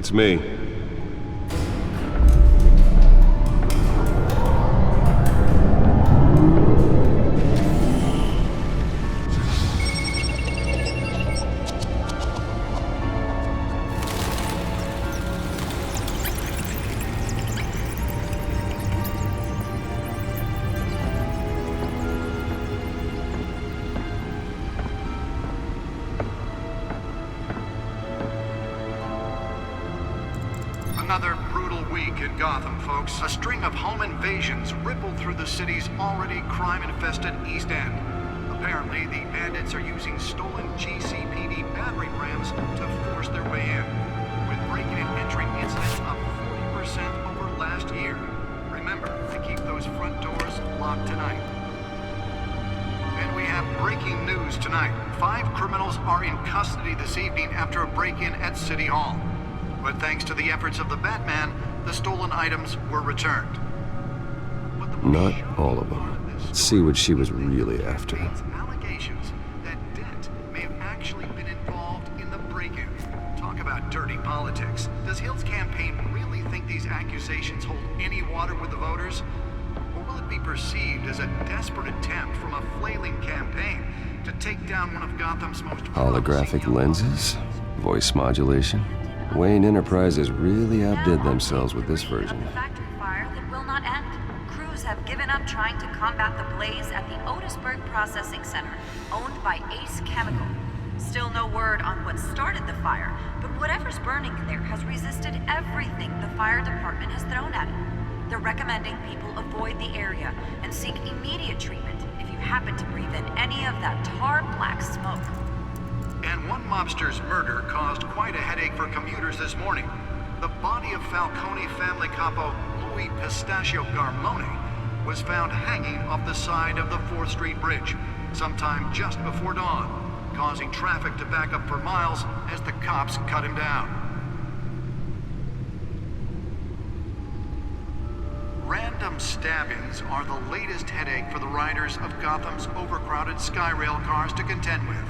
It's me. Another brutal week in Gotham, folks. A string of home invasions rippled through the city's already crime-infested East End. Apparently, the bandits are using stolen GCPD battering rams to force their way in, with breaking and entering incidents up 40% over last year. Remember to keep those front doors locked tonight. And we have breaking news tonight. 5 criminals are in custody this evening after a break-in at City Hall. But thanks to the efforts of the Batman, the stolen items were returned. Not all of them. Let's see what she was really after. Allegations that Dent may have actually been involved in the break-in. Talk about dirty politics. Does Hill's campaign really think these accusations hold any water with the voters? Or will it be perceived as a desperate attempt from a flailing campaign to take down one of Gotham's most Holographic lenses? Voice modulation? Wayne Enterprises really outdid themselves with this version. The factory fire that will not end. Crews have given up trying to combat the blaze at the Otisburg Processing Center, owned by Ace Chemical. Still no word on what started the fire, but whatever's burning in there has resisted everything the fire department has thrown at it. They're recommending people avoid the area and seek immediate treatment if you happen to breathe in any of that tar black smoke. And one mobster's murder caused quite a headache for commuters this morning. The body of Falcone family capo Louis Pistachio Garmone was found hanging off the side of the 4th Street Bridge sometime just before dawn, causing traffic to back up for miles as the cops cut him down. Random stabbings are the latest headache for the riders of Gotham's overcrowded Skyrail cars to contend with.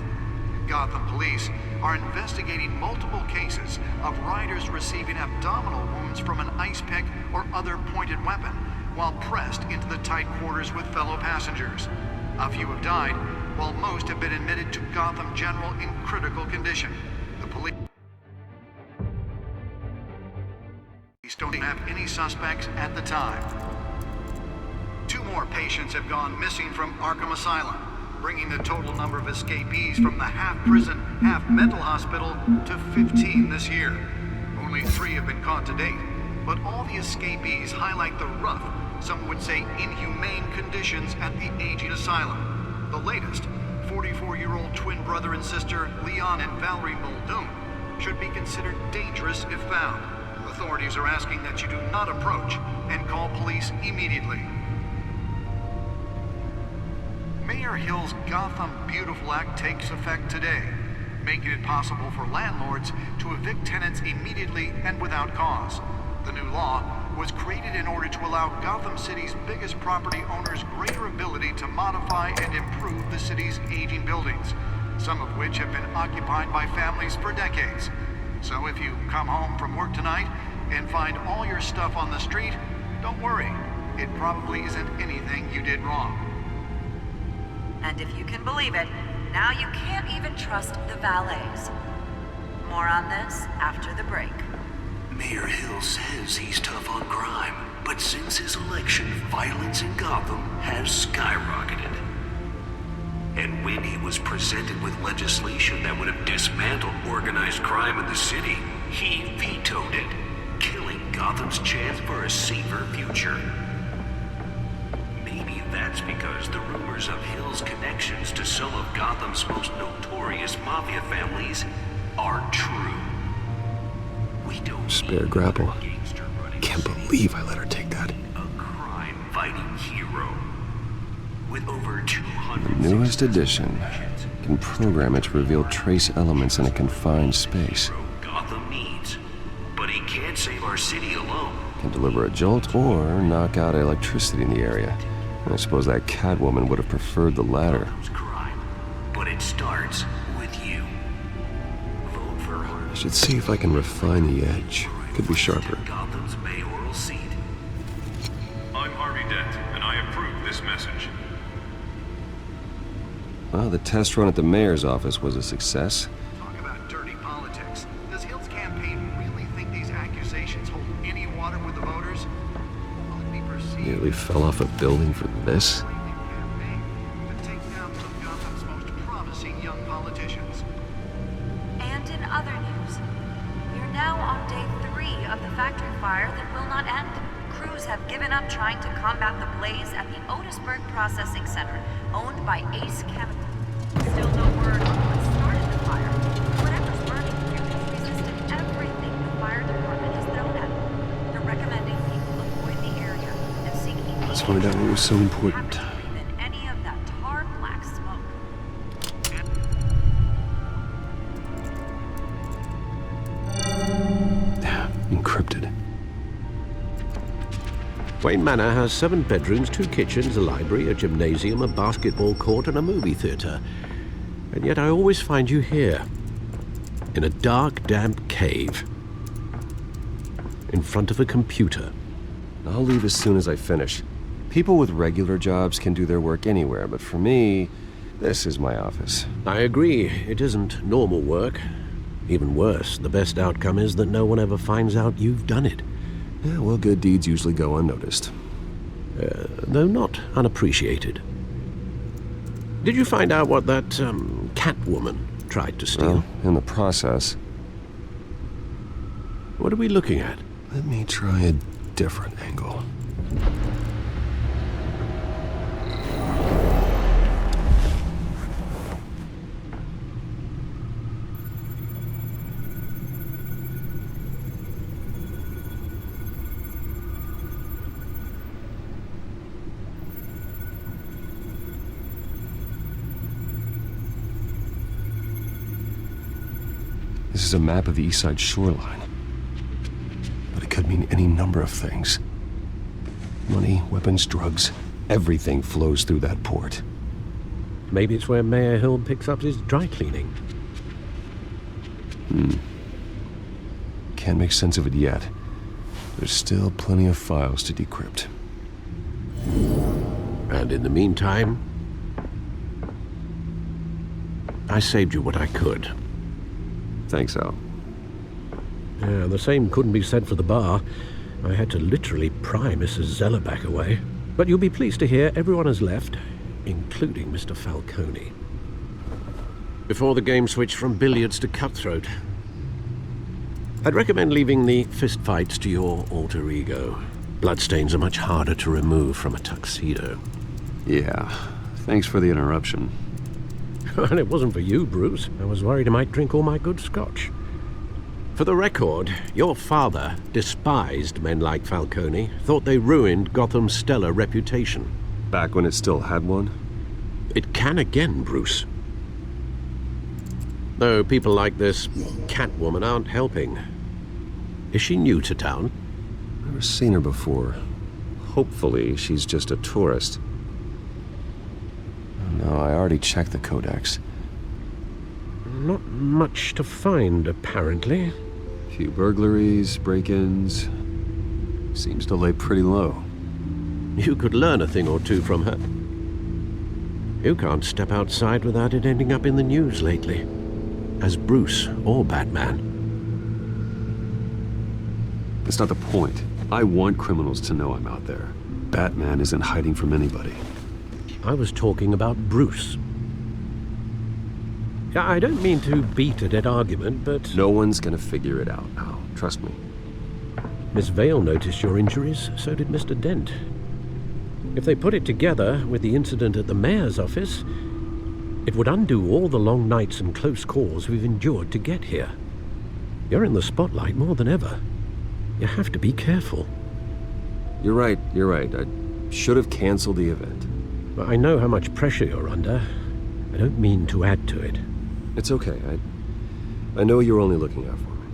Gotham police are investigating multiple cases of riders receiving abdominal wounds from an ice pick or other pointed weapon while pressed into the tight quarters with fellow passengers. A few have died, while most have been admitted to Gotham General in critical condition. The police don't have any suspects at the time. 2 more patients have gone missing from Arkham Asylum, bringing the total number of escapees from the half-prison, half-mental hospital to 15 this year. Only 3 have been caught to date, but all the escapees highlight the rough, some would say inhumane conditions at the aging asylum. The latest, 44-year-old twin brother and sister Leon and Valerie Muldoon, should be considered dangerous if found. Authorities are asking that you do not approach and call police immediately. Mayor Hill's Gotham Beautiful Act takes effect today, making it possible for landlords to evict tenants immediately and without cause. The new law was created in order to allow Gotham City's biggest property owners greater ability to modify and improve the city's aging buildings, some of which have been occupied by families for decades. So if you come home from work tonight and find all your stuff on the street, don't worry. It probably isn't anything you did wrong. And if you can believe it, now you can't even trust the valets. More on this after the break. Mayor Hill says he's tough on crime, but since his election, violence in Gotham has skyrocketed. And when he was presented with legislation that would have dismantled organized crime in the city, he vetoed it, killing Gotham's chance for a safer future. Maybe that's because the rumors of Hill's connections to some of Gotham's most notorious mafia families are true. We don't Spare grapple. Can't believe I let her take that. A crime-fighting hero with over 200 Newest edition. Can program it to reveal trace elements in a confined space. Gotham needs, but he can't save our city alone. Can deliver a jolt or knock out electricity in the area. I suppose that Catwoman would have preferred the latter. Crime, but it starts with you. Vote for her. I should see if I can refine the edge. Could be sharper. Gotham's mayoral seat. I'm Harvey Dent, and I approve this message. Well, the test run at the mayor's office was a success. Talk about dirty politics. Does Hill's campaign really think these accusations hold any water with the voters? Will it be perceived Nearly fell off a building for this. campaign to take down some of Gotham's most promising young politicians? And in other news, we're now on day 3 of the factory fire that will not end. Crews have given up trying to combat the blaze at the Otisburg Processing Center, owned by Ace Chemical. Still no word on what started the fire. Whatever's burning here has resisted everything the fire department has thrown at them. They're recommending people avoid the area and seek immediate Let's find out what was so important. than any of that tar black smoke. Encrypted. Wayne Manor has 7 bedrooms, 2 kitchens, a library, a gymnasium, a basketball court, and a movie theatre. And yet I always find you here, in a dark, damp cave, in front of a computer. I'll leave as soon as I finish. People with regular jobs can do their work anywhere, but for me, this is my office. I agree, it isn't normal work. Even worse, the best outcome is that no one ever finds out you've done it. Yeah, well, good deeds usually go unnoticed. Though not unappreciated. Did you find out what that, Catwoman tried to steal? Well, in the process, What are we looking at? let me try a different angle. This is a map of the East Side shoreline. But it could mean any number of things. Money, weapons, drugs, everything flows through that port. Maybe it's where Mayor Hill picks up his dry cleaning. Can't make sense of it yet. There's still plenty of files to decrypt. And in the meantime, I saved you what I could. Thanks, Al. Yeah, the same couldn't be said for the bar. I had to literally pry Mrs. Zeller back away. But you'll be pleased to hear everyone has left, including Mr. Falcone. Before the game switched from billiards to cutthroat. I'd recommend leaving the fistfights to your alter ego. Bloodstains are much harder to remove from a tuxedo. Yeah, thanks for the interruption. And it wasn't for you, Bruce. I was worried I might drink all my good scotch. For the record, your father despised men like Falcone, thought they ruined Gotham's stellar reputation. Back when it still had one? It can again, Bruce. Though people like this Catwoman aren't helping. Is she new to town? Never seen her before. Hopefully, she's just a tourist. No, I already checked the codex. Not much to find, apparently. Few burglaries, break-ins. Seems to lay pretty low. You could learn a thing or two from her. You can't step outside without it ending up in the news lately. As Bruce or Batman. That's not the point. I want criminals to know I'm out there. Batman isn't hiding from anybody. I was talking about Bruce. I don't mean to beat a dead argument, but No one's gonna figure it out, Al. Trust me. Miss Vale noticed your injuries, so did Mr. Dent. If they put it together with the incident at the mayor's office, it would undo all the long nights and close calls we've endured to get here. You're in the spotlight more than ever. You have to be careful. You're right. I should have canceled the event. But I know how much pressure you're under. I don't mean to add to it. It's okay. I know you're only looking out for me.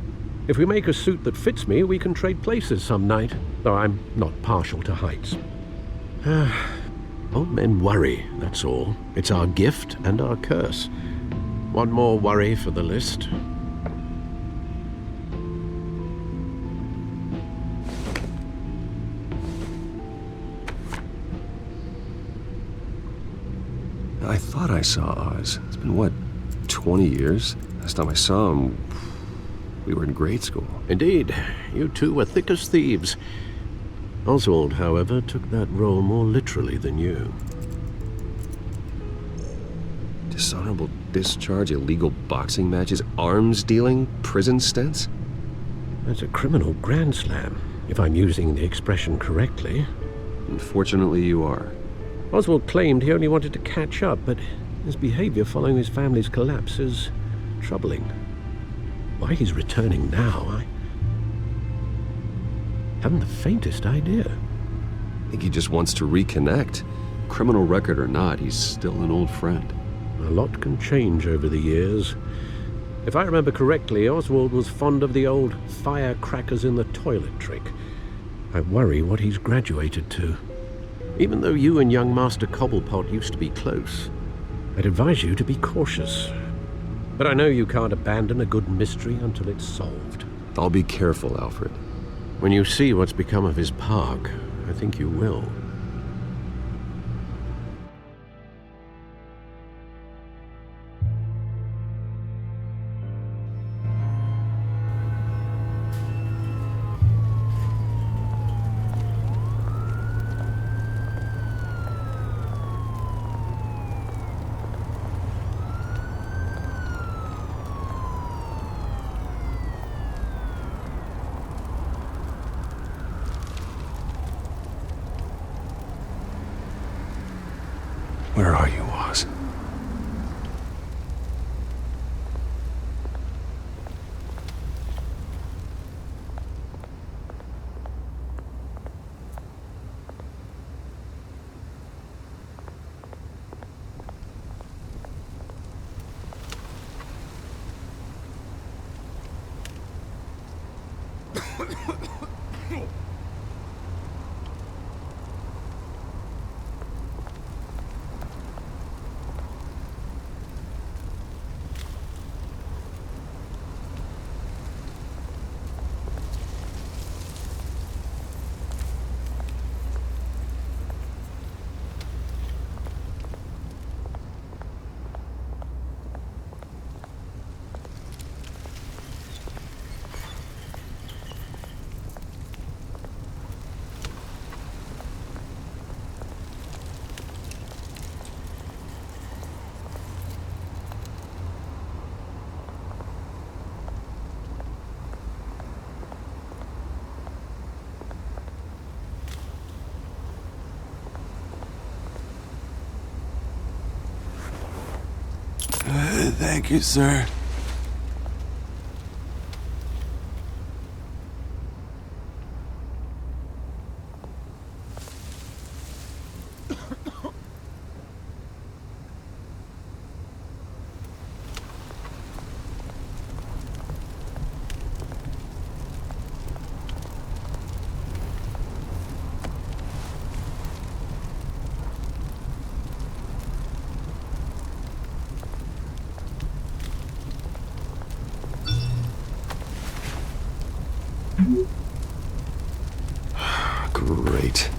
If we make a suit that fits me, we can trade places some night, though I'm not partial to heights. Old men worry, that's all. It's our gift and our curse. One more worry for the list. I thought I saw Oz. It's been, what, 20 years? Last time I saw him, we were in grade school. Indeed, you two were thick as thieves. Oswald, however, took that role more literally than you. Dishonorable discharge, illegal boxing matches, arms dealing, prison stints? That's a criminal grand slam, if I'm using the expression correctly. Unfortunately, you are. Oswald claimed he only wanted to catch up, but his behavior following his family's collapse is troubling. Why he's returning now, I haven't the faintest idea. I think he just wants to reconnect. Criminal record or not, he's still an old friend. A lot can change over the years. If I remember correctly, Oswald was fond of the old firecrackers in the toilet trick. I worry what he's graduated to. Even though you and young Master Cobblepot used to be close, I'd advise you to be cautious. But I know you can't abandon a good mystery until it's solved. I'll be careful, Alfred. When you see what's become of his park, I think you will. Where are you, Oz? Thank you, sir. Great.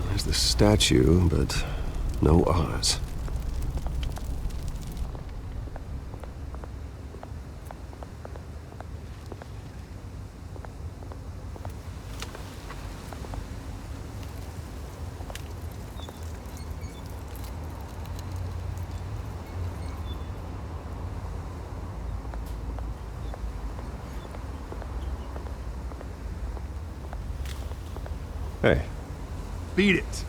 There's the statue, but no Oz. Hey. Beat it.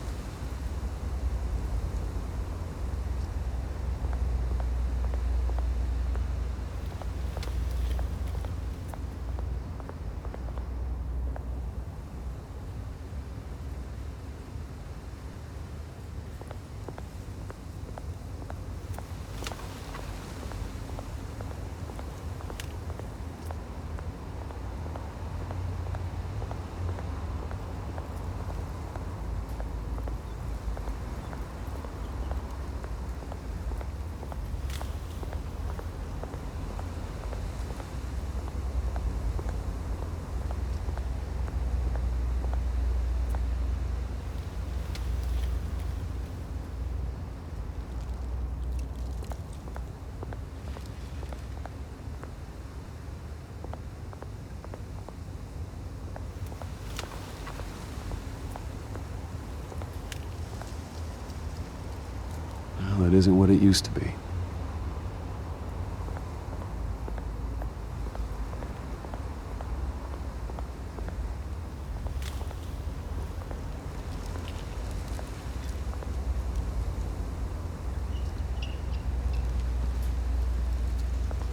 Well, it isn't what it used to be.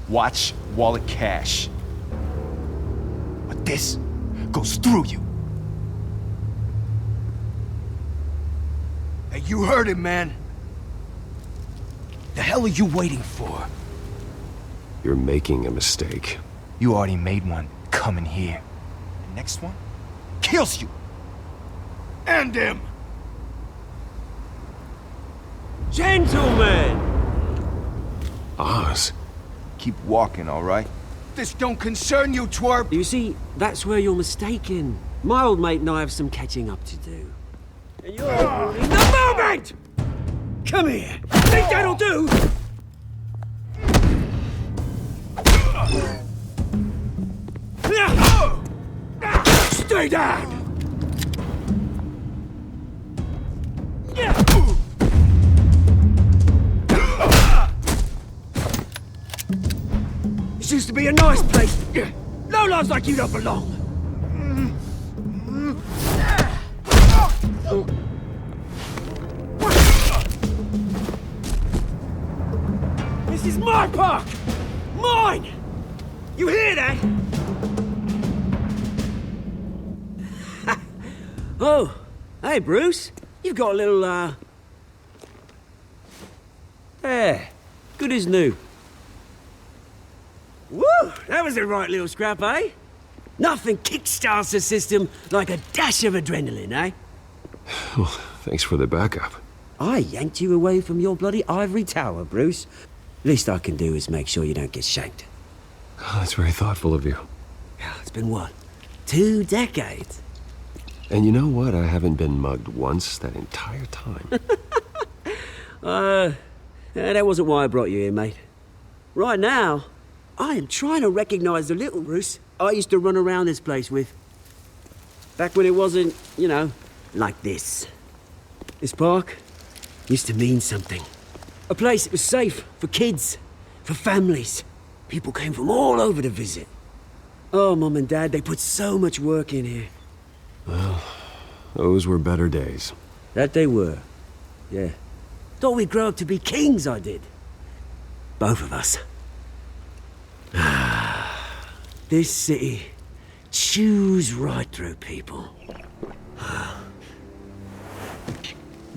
Watch wallet cash. But this goes through you. Hey, you heard it, man. The hell are you waiting for? You're making a mistake. You already made one coming here. The next one kills you. And him. Gentlemen! Oz. Keep walking, all right? This don't concern you, twerp. You see, that's where you're mistaken. My old mate and I have some catching up to do. And you're ruining the moment! Come here! Think that'll do? Stay down! This used to be a nice place. No lives like you don't belong. This is my park! Mine! You hear that? Oh, hey Bruce. You've got a little, Yeah, good as new. Woo! That was a right little scrap, eh? Nothing kickstarts the system like a dash of adrenaline, eh? Well, thanks for the backup. I yanked you away from your bloody ivory tower, Bruce. Least I can do is make sure you don't get shanked. Oh, that's very thoughtful of you. Yeah, it's been what? 2 decades? And you know what? I haven't been mugged once that entire time. That wasn't why I brought you here, mate. Right now, I am trying to recognize the little Bruce I used to run around this place with. Back when it wasn't, you know, like this. This park used to mean something. A place that was safe for kids, for families. People came from all over to visit. Oh, Mum and Dad, they put so much work in here. Well, those were better days. That they were. Yeah. Thought we'd grow up to be kings, I did. Both of us. This city chews right through people.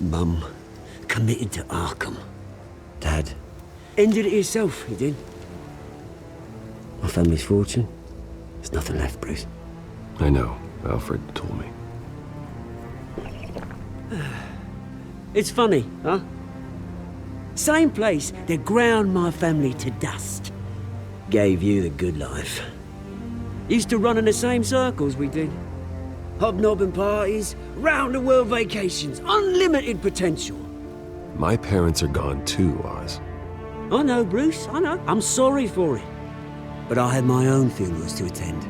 Mum committed to Arkham. Dad ended it himself, he did. My family's fortune. There's nothing left, Bruce. I know. Alfred told me. It's funny, huh? Same place that ground my family to dust. Gave you the good life. Used to run in the same circles we did. Hobnobbing parties, round-the-world vacations, unlimited potential. My parents are gone too, Oz. I know, Bruce, I know. I'm sorry for it. But I had my own funerals to attend.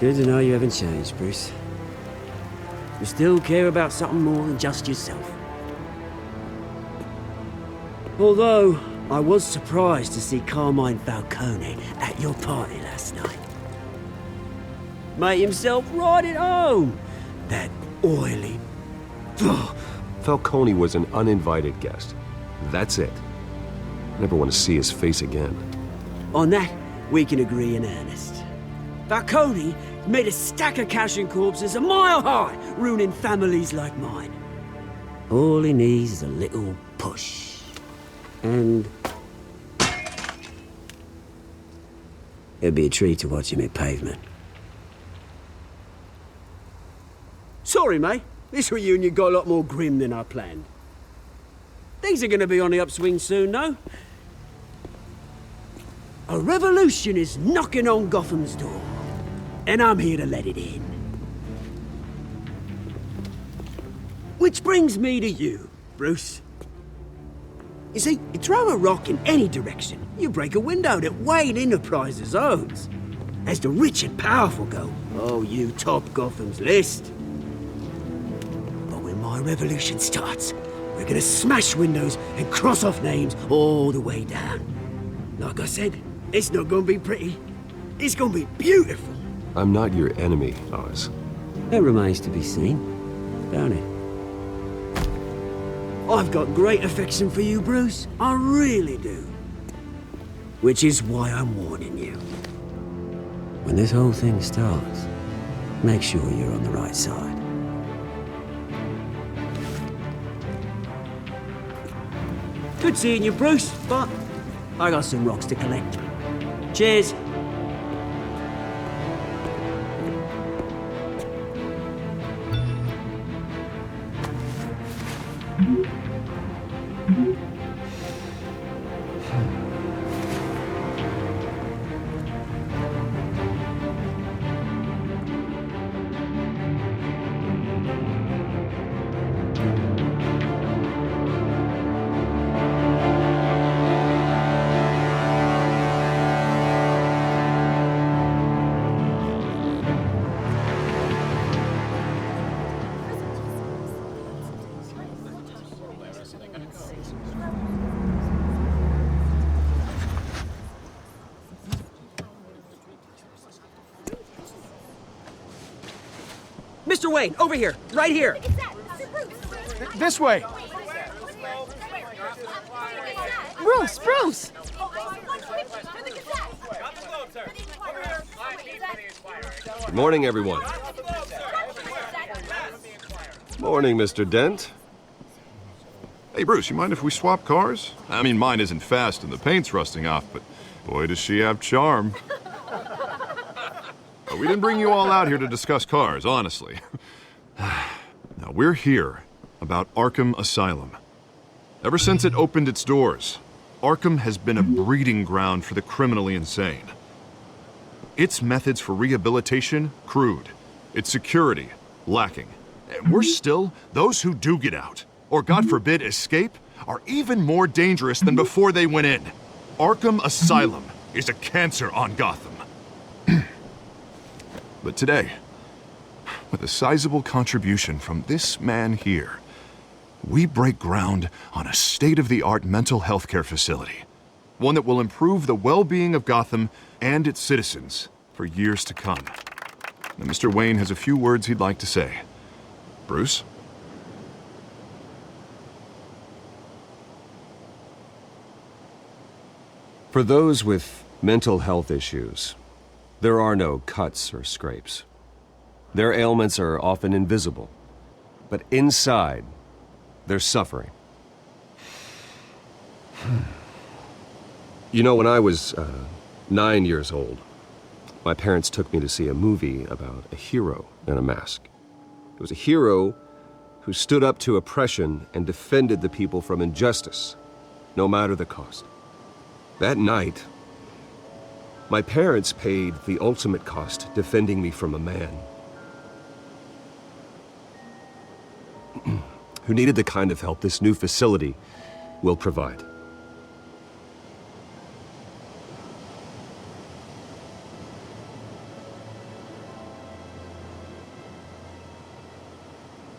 Good to know you haven't changed, Bruce. You still care about something more than just yourself. Although, I was surprised to see Carmine Falcone at your party last night. Made himself right at home. That oily... Falcone was an uninvited guest. That's it. Never want to see his face again. On that, we can agree in earnest. Falcone made a stack of cash and corpses a mile high, ruining families like mine. All he needs is a little push. And... it'd be a treat to watch him hit pavement. Sorry, mate. This reunion got a lot more grim than I planned. Things are gonna be on the upswing soon, though. A revolution is knocking on Gotham's door. And I'm here to let it in. Which brings me to you, Bruce. You see, you throw a rock in any direction, you break a window that Wayne Enterprises owns. As the rich and powerful go, oh, you top Gotham's list. But when my revolution starts, We're gonna smash windows and cross off names all the way down. Like I said, it's not gonna be pretty. It's gonna be beautiful. I'm not your enemy, Oz. It remains to be seen, don't it? I've got great affection for you, Bruce. I really do. Which is why I'm warning you. When this whole thing starts, make sure you're on the right side. Good seeing you, Bruce, but I got some rocks to collect. Cheers. Mr. Wayne, over here, right here. This way. Bruce! Good morning, everyone. Morning, Mr. Dent. Hey, Bruce, you mind if we swap cars? I mean, mine isn't fast and the paint's rusting off, but boy, does she have charm. We didn't bring you all out here to discuss cars, honestly. Now, we're here about Arkham Asylum. Ever since it opened its doors, Arkham has been a breeding ground for the criminally insane. Its methods for rehabilitation, crude. Its security, lacking. And worse still, those who do get out, or God forbid escape, are even more dangerous than before they went in. Arkham Asylum is a cancer on Gotham. But today, with a sizable contribution from this man here, we break ground on a state-of-the-art mental health care facility. One that will improve the well-being of Gotham and its citizens for years to come. Now, Mr. Wayne has a few words he'd like to say. Bruce? For those with mental health issues, there are no cuts or scrapes. Their ailments are often invisible, but inside, they're suffering. You know, when I was 9 years old, my parents took me to see a movie about a hero in a mask. It was a hero who stood up to oppression and defended the people from injustice, no matter the cost. That night, my parents paid the ultimate cost defending me from a man who needed the kind of help this new facility will provide.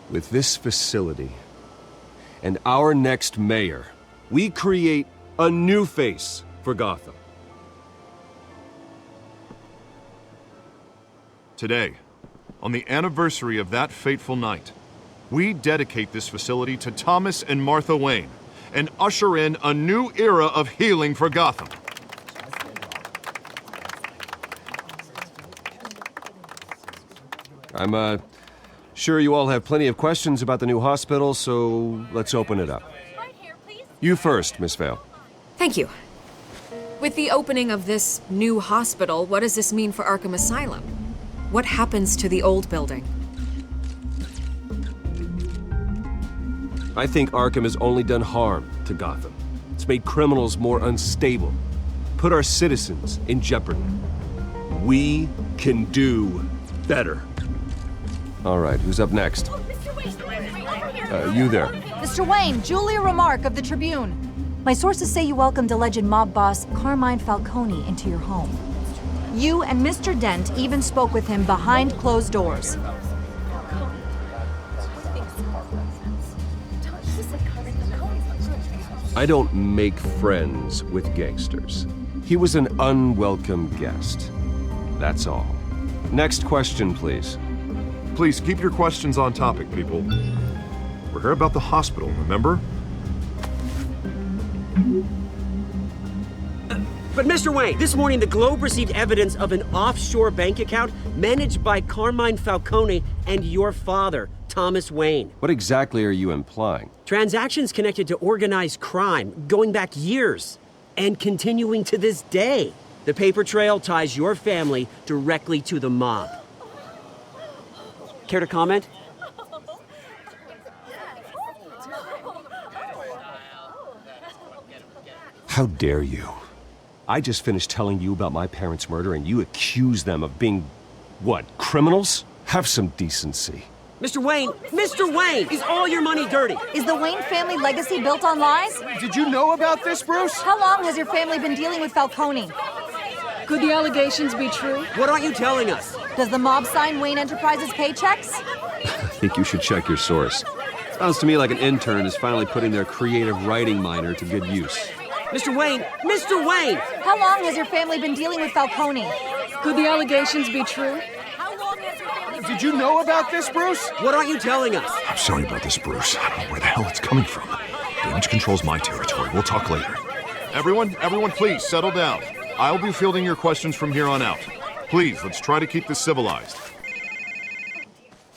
With this facility and our next mayor, we create a new face for Gotham. Today, on the anniversary of that fateful night, we dedicate this facility to Thomas and Martha Wayne and usher in a new era of healing for Gotham. I'm sure you all have plenty of questions about the new hospital, so let's open it up. You first, Miss Vale. Thank you. With the opening of this new hospital, what does this mean for Arkham Asylum? What happens to the old building? I think Arkham has only done harm to Gotham. It's made criminals more unstable, put our citizens in jeopardy. We can do better. All right, who's up next? You there. Mr. Wayne, Julia Remark of the Tribune. My sources say you welcomed alleged mob boss Carmine Falcone into your home. You and Mr. Dent even spoke with him behind closed doors. I don't make friends with gangsters. He was an unwelcome guest. That's all. Next question, please. Please keep your questions on topic, people. We're here about the hospital, remember? But Mr. Wayne, this morning the Globe received evidence of an offshore bank account managed by Carmine Falcone and your father, Thomas Wayne. What exactly are you implying? Transactions connected to organized crime going back years and continuing to this day. The paper trail ties your family directly to the mob. Care to comment? How dare you? I just finished telling you about my parents' murder and you accuse them of being, what, criminals? Have some decency. Mr. Wayne, is all your money dirty? Is the Wayne family legacy built on lies? Did you know about this, Bruce? How long has your family been dealing with Falcone? Could the allegations be true? What aren't you telling us? Does the mob sign Wayne Enterprises paychecks? I think you should check your source. Sounds to me like an intern is finally putting their creative writing minor to good use. Mr. Wayne! How long has your family been dealing with Falcone? Could the allegations be true? Did you know about this, Bruce? What aren't you telling us? I'm sorry about this, Bruce. I don't know where the hell it's coming from. Damage control's my territory. We'll talk later. Everyone, please, settle down. I'll be fielding your questions from here on out. Please, let's try to keep this civilized.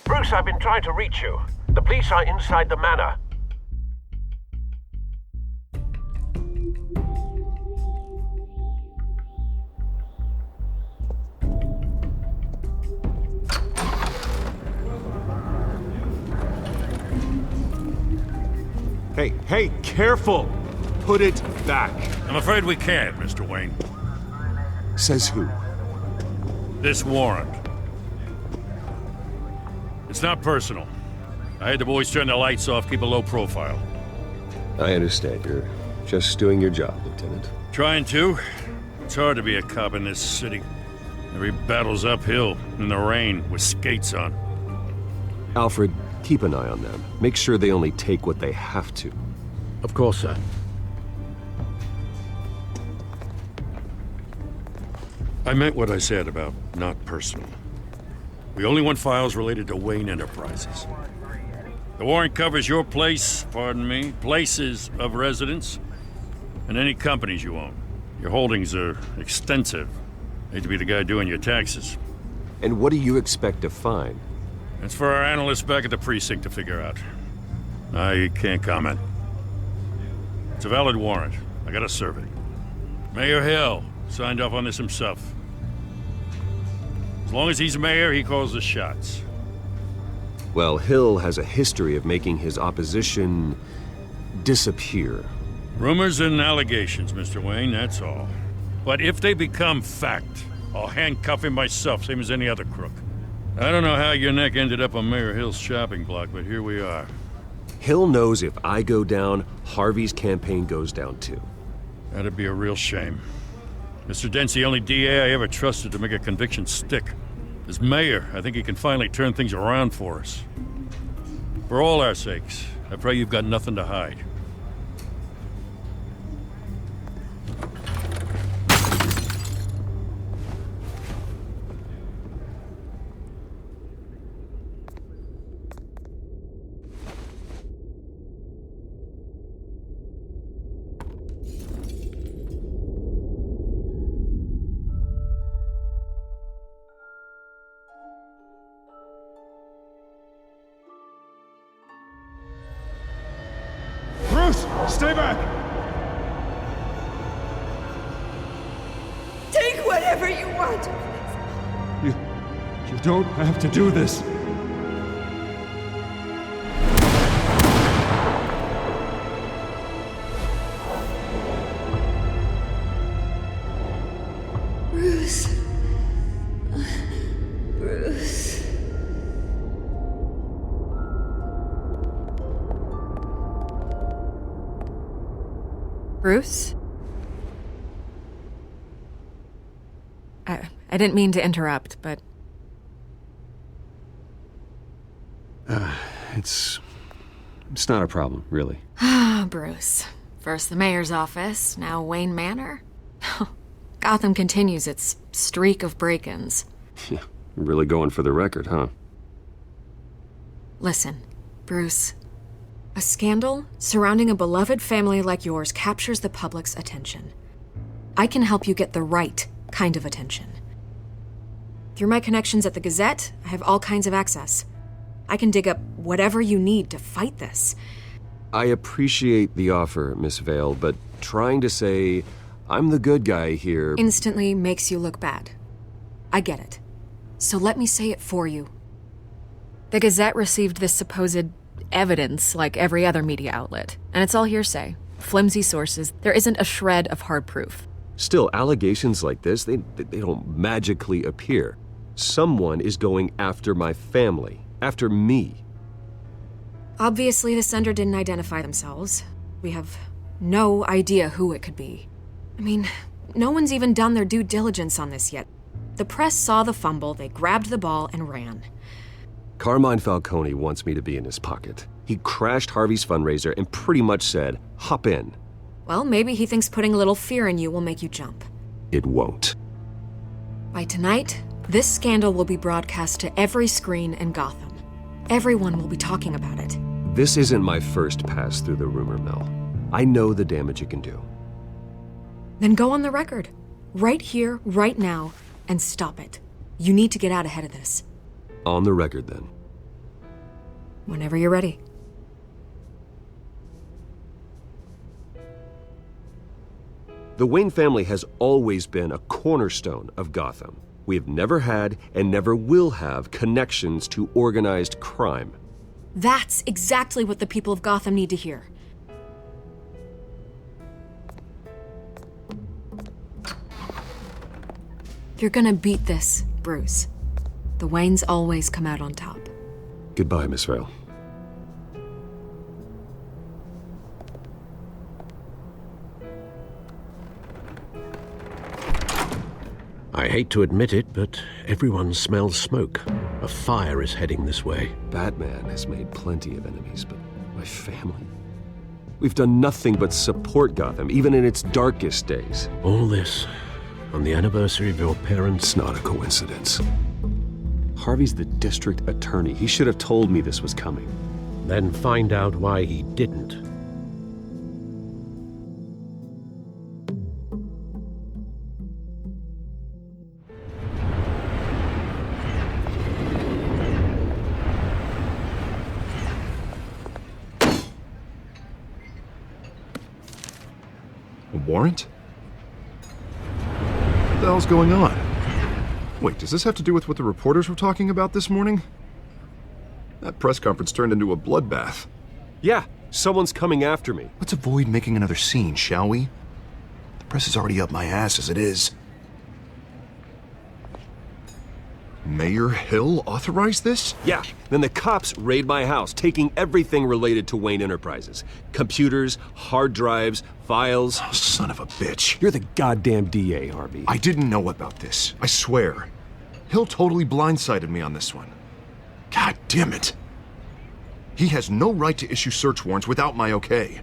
Bruce, I've been trying to reach you. The police are inside the manor. Hey, careful! Put it back. I'm afraid we can't, Mr. Wayne. Says who? This warrant. It's not personal. I had the boys turn the lights off, keep a low profile. I understand. You're just doing your job, Lieutenant. Trying to. It's hard to be a cop in this city. Every battle's uphill, in the rain, with skates on. Alfred, keep an eye on them. Make sure they only take what they have to. Of course, sir. I meant what I said about not personal. We only want files related to Wayne Enterprises. The warrant covers your places of residence, and any companies you own. Your holdings are extensive. Hate to be the guy doing your taxes. And what do you expect to find? It's for our analysts back at the precinct to figure out. I can't comment. It's a valid warrant. I gotta serve it. Mayor Hill signed off on this himself. As long as he's mayor, he calls the shots. Well, Hill has a history of making his opposition disappear. Rumors and allegations, Mr. Wayne, that's all. But if they become fact, I'll handcuff him myself, same as any other crook. I don't know how your neck ended up on Mayor Hill's shopping block, but here we are. Hill knows if I go down, Harvey's campaign goes down too. That'd be a real shame. Mr. Dent's the only DA I ever trusted to make a conviction stick. As mayor, I think he can finally turn things around for us. For all our sakes, I pray you've got nothing to hide. Bruce, stay back! Take whatever you want. You don't have to do this. Bruce. Bruce. Bruce? I didn't mean to interrupt, but... It's not a problem, really. Ah, Bruce. First the mayor's office, now Wayne Manor. Gotham continues its streak of break-ins. Yeah, really going for the record, huh? Listen, Bruce. A scandal surrounding a beloved family like yours captures the public's attention. I can help you get the right kind of attention. Through my connections at the Gazette, I have all kinds of access. I can dig up whatever you need to fight this. I appreciate the offer, Miss Vale, but trying to say I'm the good guy here instantly makes you look bad. I get it. So let me say it for you. The Gazette received this supposed evidence like every other media outlet, and it's all hearsay. Flimsy sources. There isn't a shred of hard proof. Still, allegations like this, they don't magically appear. Someone is going after my family, after me. Obviously, the sender didn't identify themselves. We have no idea who it could be. I mean, no one's even done their due diligence on this yet. The press saw the fumble, they grabbed the ball and ran. Carmine Falcone wants me to be in his pocket. He crashed Harvey's fundraiser and pretty much said, hop in. Well, maybe he thinks putting a little fear in you will make you jump. It won't. By tonight, this scandal will be broadcast to every screen in Gotham. Everyone will be talking about it. This isn't my first pass through the rumor mill. I know the damage it can do. Then go on the record. Right here, right now, and stop it. You need to get out ahead of this. On the record, then. Whenever you're ready. The Wayne family has always been a cornerstone of Gotham. We have never had and never will have connections to organized crime. That's exactly what the people of Gotham need to hear. You're gonna beat this, Bruce. The Waynes always come out on top. Goodbye, Miss Vale. I hate to admit it, but everyone smells smoke. A fire is heading this way. Batman has made plenty of enemies, but my family? We've done nothing but support Gotham, even in its darkest days. All this on the anniversary of your parents'... It's not a coincidence. Harvey's the district attorney. He should have told me this was coming. Then find out why he didn't. A warrant? What the hell's going on? Wait, does this have to do with what the reporters were talking about this morning? That press conference turned into a bloodbath. Yeah, someone's coming after me. Let's avoid making another scene, shall we? The press is already up my ass as it is. Mayor Hill authorized this? Yeah, then the cops raid my house, taking everything related to Wayne Enterprises. Computers, hard drives, files. Oh, son of a bitch. You're the goddamn DA, Harvey. I didn't know about this. I swear. Hill totally blindsided me on this one. God damn it. He has no right to issue search warrants without my okay.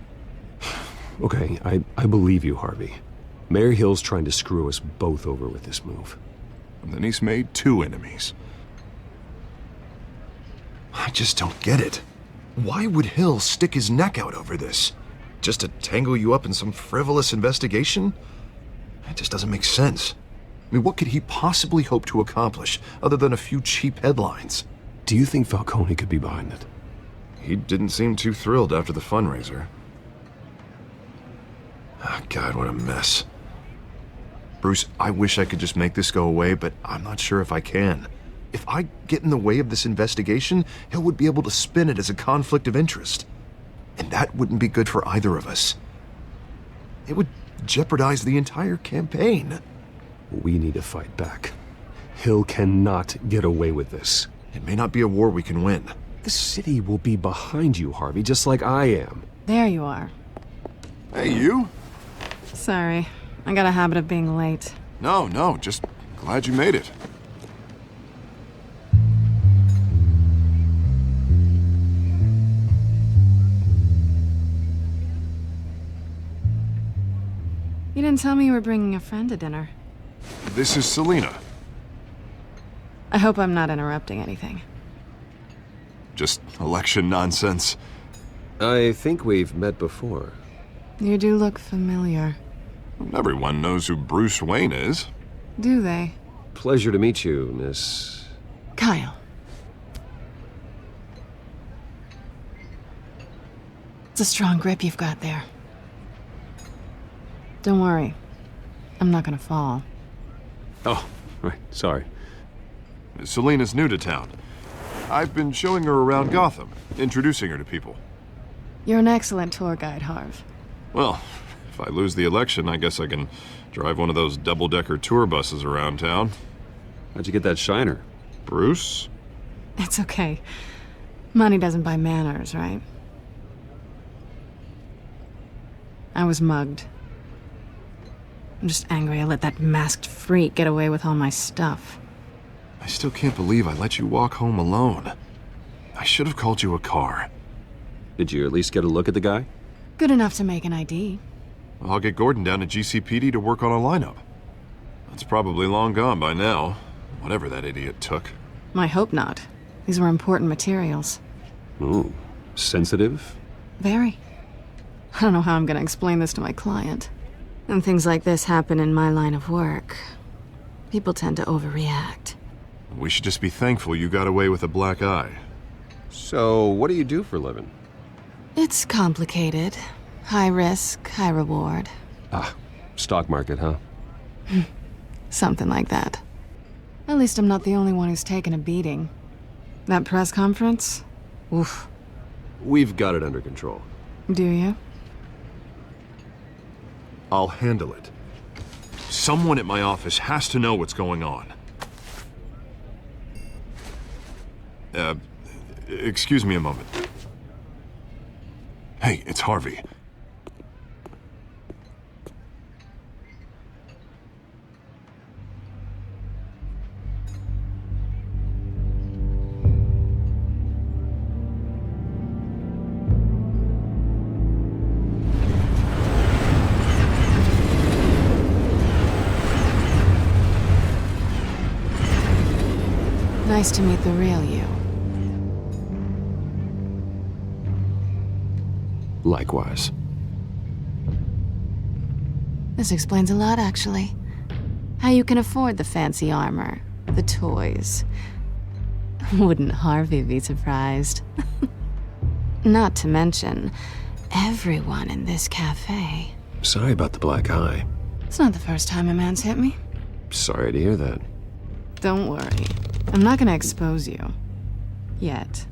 Okay, I believe you, Harvey. Mayor Hill's trying to screw us both over with this move. And then he's made 2 enemies. I just don't get it. Why would Hill stick his neck out over this? Just to tangle you up in some frivolous investigation? It just doesn't make sense. I mean, what could he possibly hope to accomplish other than a few cheap headlines? Do you think Falcone could be behind it? He didn't seem too thrilled after the fundraiser. Oh, God, what a mess. Bruce, I wish I could just make this go away, but I'm not sure if I can. If I get in the way of this investigation, Hill would be able to spin it as a conflict of interest. And that wouldn't be good for either of us. It would jeopardize the entire campaign. We need to fight back. Hill cannot get away with this. It may not be a war we can win. The city will be behind you, Harvey, just like I am. There you are. Hey, you? Sorry. I got a habit of being late. No, just glad you made it. didn't tell me you were bringing a friend to dinner. This is Selena. I hope I'm not interrupting anything. Just election nonsense. I think we've met before. You do look familiar. Everyone knows who Bruce Wayne is. Do they? Pleasure to meet you, Miss... Kyle. It's a strong grip you've got there. Don't worry. I'm not gonna fall. Oh, right, sorry. Selena's new to town. I've been showing her around Gotham, introducing her to people. You're an excellent tour guide, Harv. Well, if I lose the election, I guess I can drive one of those double-decker tour buses around town. How'd you get that shiner? Bruce? It's okay. Money doesn't buy manners, right? I was mugged. I'm just angry I let that masked freak get away with all my stuff. I still can't believe I let you walk home alone. I should have called you a car. Did you at least get a look at the guy? Good enough to make an ID. I'll get Gordon down to GCPD to work on a lineup. That's probably long gone by now, whatever that idiot took. I hope not. These were important materials. Ooh, sensitive? Very. I don't know how I'm gonna explain this to my client. And things like this happen in my line of work. People tend to overreact. We should just be thankful you got away with a black eye. So, what do you do for a living? It's complicated. High risk, high reward. Ah, stock market, huh? Something like that. At least I'm not the only one who's taken a beating. That press conference? Oof. We've got it under control. Do you? I'll handle it. Someone at my office has to know what's going on. Excuse me a moment. Hey, it's Harvey. Nice to meet the real you. Likewise. This explains a lot, actually. How you can afford the fancy armor, the toys. Wouldn't Harvey be surprised? Not to mention, everyone in this cafe. Sorry about the black eye. It's not the first time a man's hit me. Sorry to hear that. Don't worry. I'm not gonna expose you. Yet.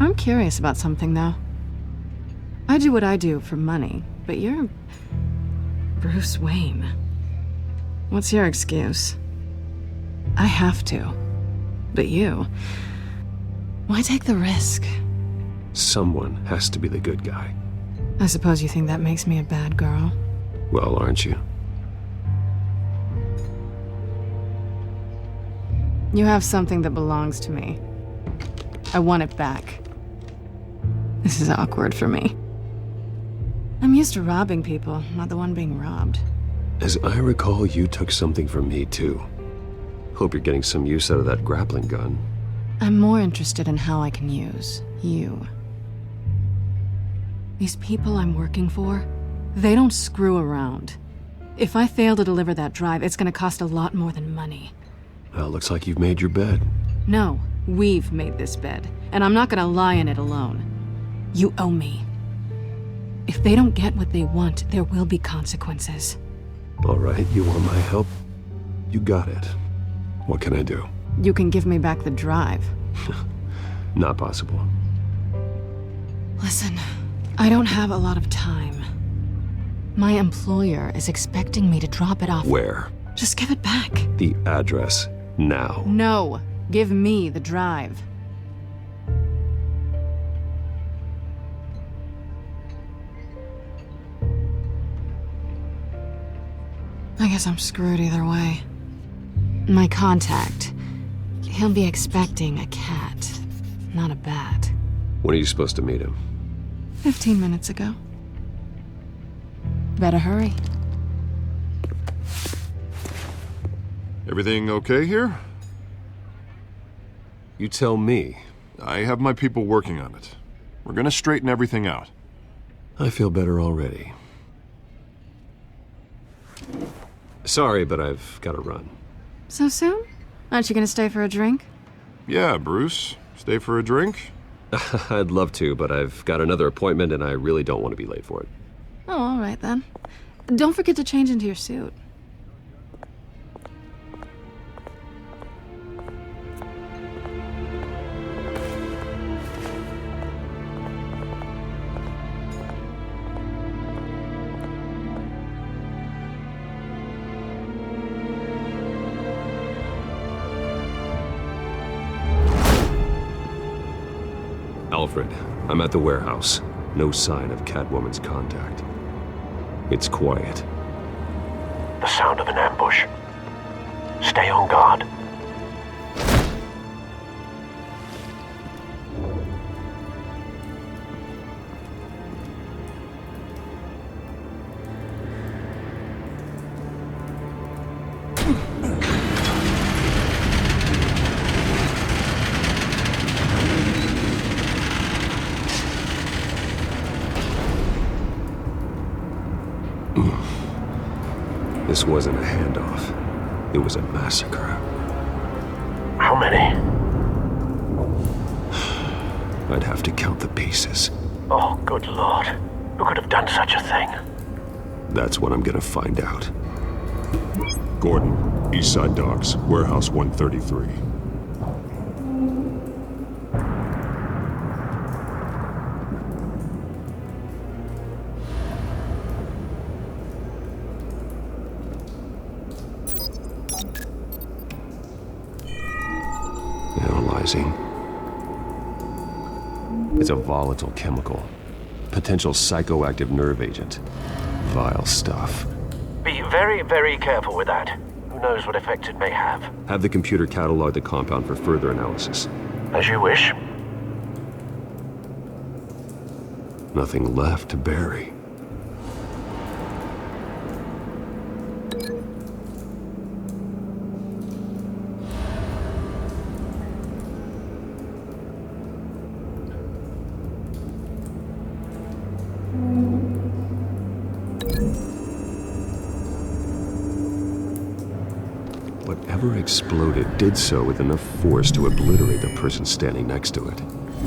I'm curious about something, though. I do what I do for money, but you're... Bruce Wayne. What's your excuse? I have to. But you... Why take the risk? Someone has to be the good guy. I suppose you think that makes me a bad girl? Well, aren't you? You have something that belongs to me. I want it back. This is awkward for me. I'm used to robbing people, not the one being robbed. As I recall, you took something from me, too. Hope you're getting some use out of that grappling gun. I'm more interested in how I can use you. These people I'm working for, they don't screw around. If I fail to deliver that drive, it's gonna cost a lot more than money. Well, looks like you've made your bed. No, we've made this bed, and I'm not gonna lie in it alone. You owe me. If they don't get what they want, there will be consequences. All right, you want my help? You got it. What can I do? You can give me back the drive. Not possible. Listen, I don't have a lot of time. My employer is expecting me to drop it off. Where? Just give it back. The address, now. No, give me the drive. I guess I'm screwed either way. My contact, he'll be expecting a cat, not a bat. When are you supposed to meet him? 15 minutes ago. Better hurry. Everything okay here? You tell me. I have my people working on it. We're gonna straighten everything out. I feel better already. Sorry, but I've got to run. So soon? Aren't you gonna stay for a drink? Yeah, Bruce. Stay for a drink? I'd love to, but I've got another appointment and I really don't want to be late for it. Oh, all right then. Don't forget to change into your suit. Alfred, I'm at the warehouse. No sign of Catwoman's contact. It's quiet. The sound of an ambush. Stay on guard. This wasn't a handoff. It was a massacre. How many? I'd have to count the pieces. Oh, good lord. Who could have done such a thing? That's what I'm gonna find out. Gordon, Eastside Docks, Warehouse 133. Analyzing. It's a volatile chemical. Potential psychoactive nerve agent. Vile stuff. Be very, very careful with that. Who knows what effect it may have? Have the computer catalog the compound for further analysis. As you wish. Nothing left to bury. Whatever exploded did so with enough force to obliterate the person standing next to it.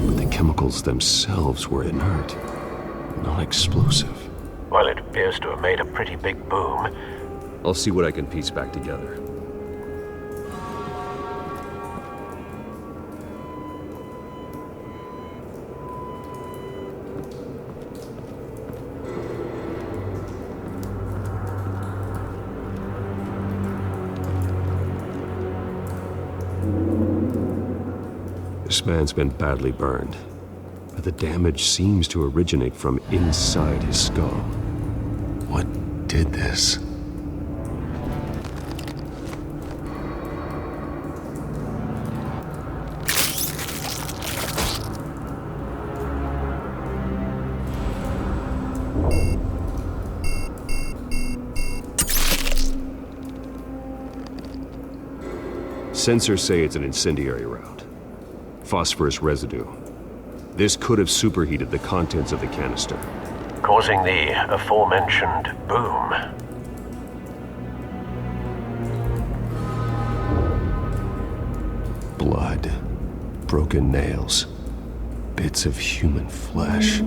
But the chemicals themselves were inert, not explosive. Well, it appears to have made a pretty big boom. I'll see what I can piece back together. This man's been badly burned, but the damage seems to originate from inside his skull. What did this? Sensors say it's an incendiary round. Phosphorus residue. This could have superheated the contents of the canister, causing the aforementioned boom. Blood, broken nails, bits of human flesh.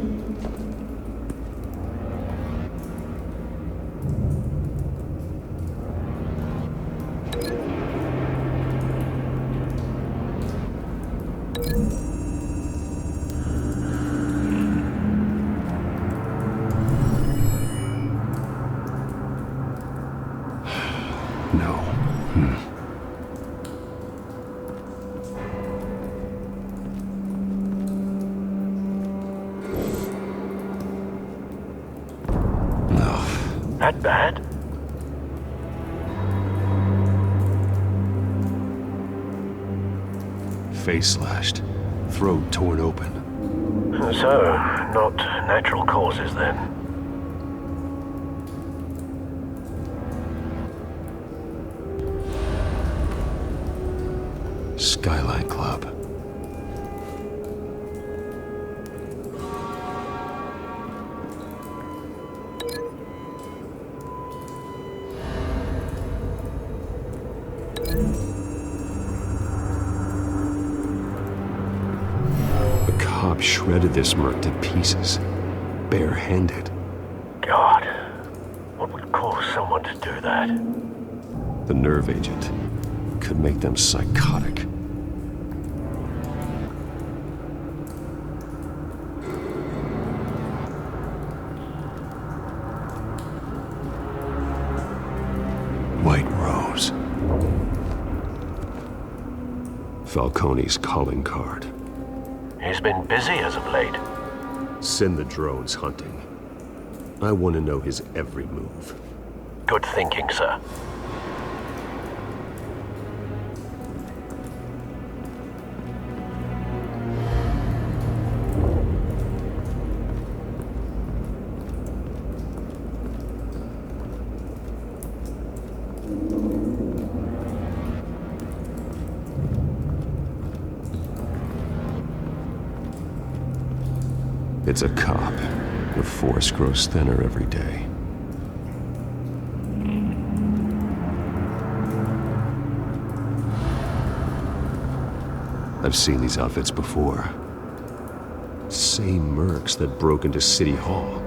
That bad? Face slashed, throat torn open. So, not natural causes then. Skyline Club. The cop shredded this merc to pieces, barehanded. God, what would cause someone to do that? The nerve agent could make them psychotic. White Rose. Falcone's calling card. He's been busy as of late. Send the drones hunting. I want to know his every move. Good thinking, sir. It's a cop. The force grows thinner every day. I've seen these outfits before. Same mercs that broke into City Hall.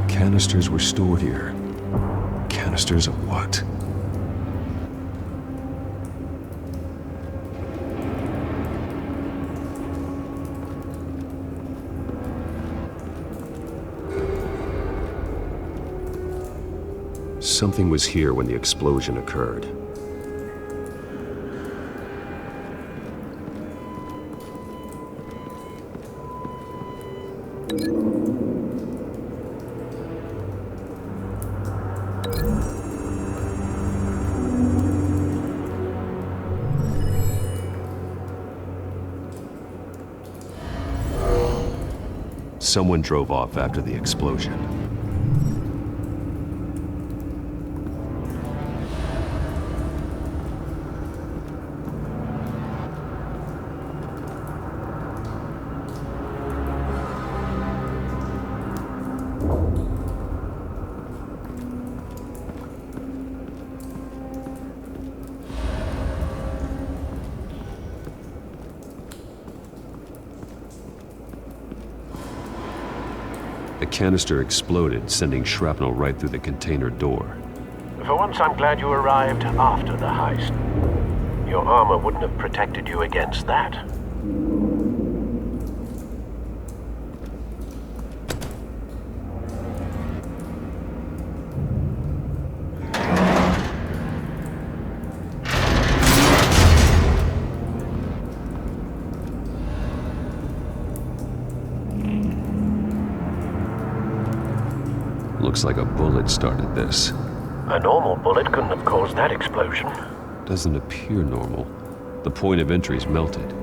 Canisters were stored here. Canisters of what? Something was here when the explosion occurred. Someone drove off after the explosion. The canister exploded, sending shrapnel right through the container door. For once, I'm glad you arrived after the heist. Your armor wouldn't have protected you against that. Looks like a bullet started this. A normal bullet couldn't have caused that explosion. Doesn't appear normal. The point of entry's melted.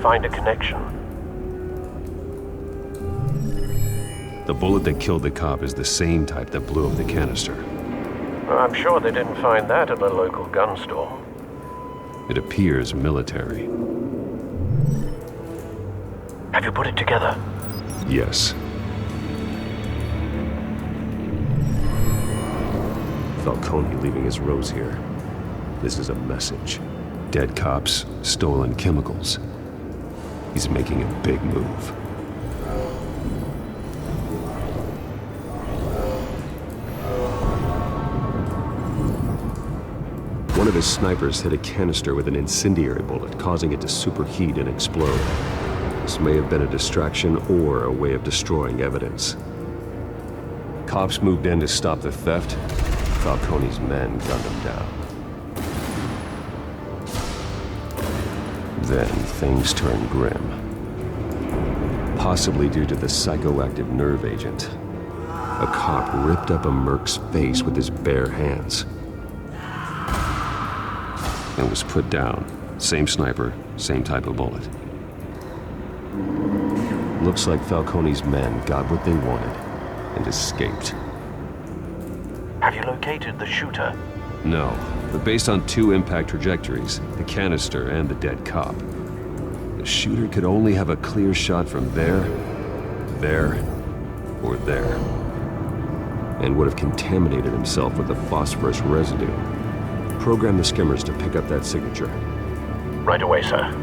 Find a connection. The bullet that killed the cop is the same type that blew up the canister. I'm sure they didn't find that at a local gun store. It appears military. Have you put it together? Yes. Falcone leaving his rose here. This is a message. Dead cops, stolen chemicals. He's making a big move. One of his snipers hit a canister with an incendiary bullet, causing it to superheat and explode. This may have been a distraction or a way of destroying evidence. Cops moved in to stop the theft. Falcone's men gunned him down. Then things turned grim. Possibly due to the psychoactive nerve agent. A cop ripped up a merc's face with his bare hands. And was put down. Same sniper, same type of bullet. Looks like Falcone's men got what they wanted and escaped. Have you located the shooter? No, but based on 2 impact trajectories, the canister and the dead cop, the shooter could only have a clear shot from there, or there, and would have contaminated himself with the phosphorus residue. Program the skimmers to pick up that signature. Right away, sir.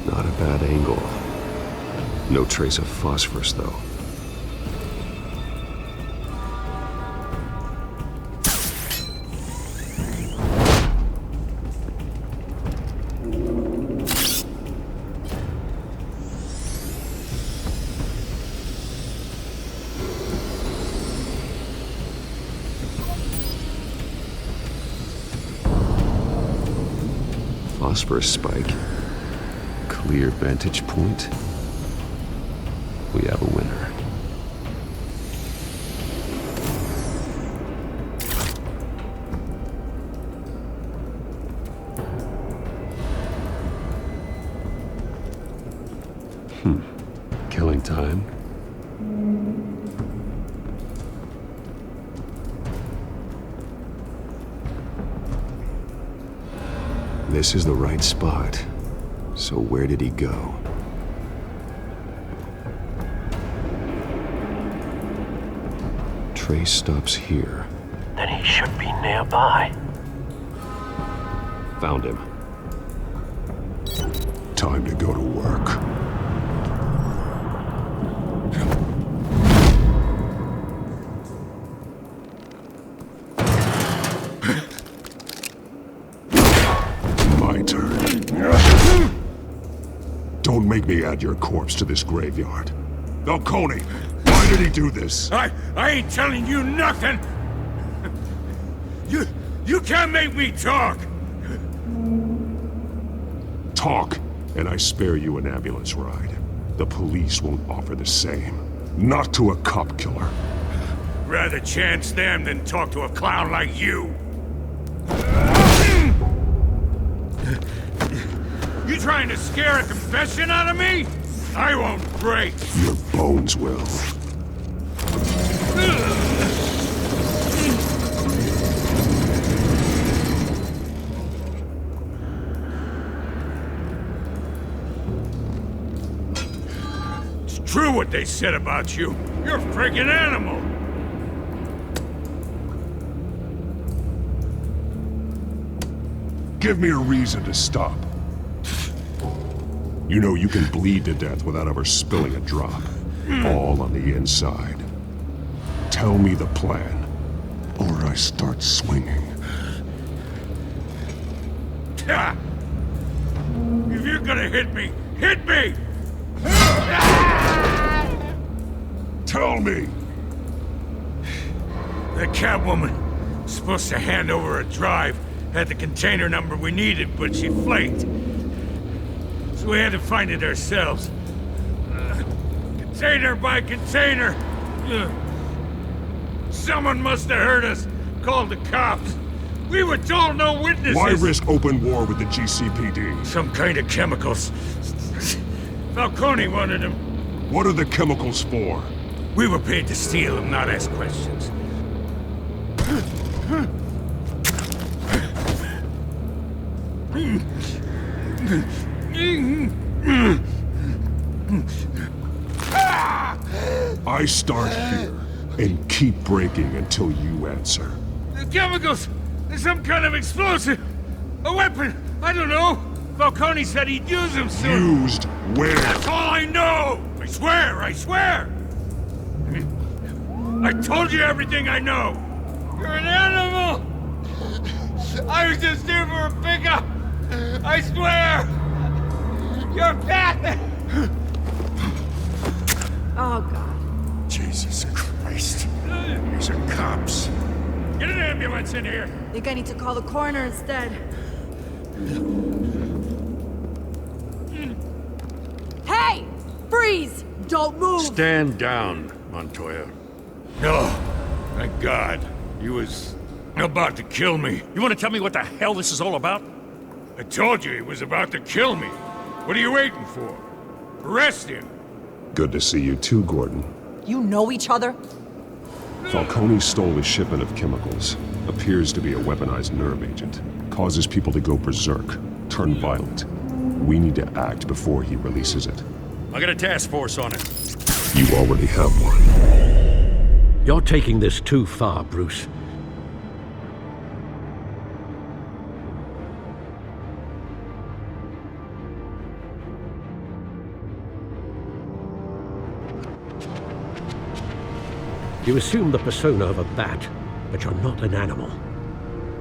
Not a bad angle. No trace of phosphorus, though. Phosphorus spike. Clear vantage point. We have a winner. Killing time. This is the right spot. So where did he go? Trace stops here. Then he should be nearby. Found him. Time to go to work. My turn. Don't make me add your corpse to this graveyard. Falcone, why did he do this? I ain't telling you nothing! You can't make me talk! Talk, and I spare you an ambulance ride. The police won't offer the same. Not to a cop killer. Rather chance them than talk to a clown like you. You trying to scare a confession out of me? I won't break. Your bones will. It's true what they said about you. You're a friggin' animal. Give me a reason to stop. You know you can bleed to death without ever spilling a drop. All on the inside. Tell me the plan, or I start swinging. If you're gonna hit me, hit me! Tell me! The Catwoman was supposed to hand over a drive, had the container number we needed, but she flaked. So we had to find it ourselves. Container by container. Someone must have heard us, called the cops. We were told no witnesses. Why risk open war with the GCPD? Some kind of chemicals. Falcone wanted them. What are the chemicals for? We were paid to steal them, not ask questions. I start here and keep breaking until you answer. The chemicals! There's some kind of explosive! A weapon! I don't know! Falcone said he'd use him soon. Used where? That's all I know! I swear, I swear! I told you everything I know! You're an animal! I was just here for a pickup! I swear! You're fat! Oh, God. Jesus Christ. These are cops. Get an ambulance in here! Think I need to call the coroner instead. Hey! Freeze! Don't move! Stand down, Montoya. No, thank God. He was about to kill me. You want to tell me what the hell this is all about? I told you he was about to kill me. What are you waiting for? Arrest him. Good to see you too, Gordon. You know each other? Falcone stole a shipment of chemicals. Appears to be a weaponized nerve agent. Causes people to go berserk, turn violent. We need to act before he releases it. I got a task force on it. You already have one. You're taking this too far, Bruce. You assume the persona of a bat, but you're not an animal.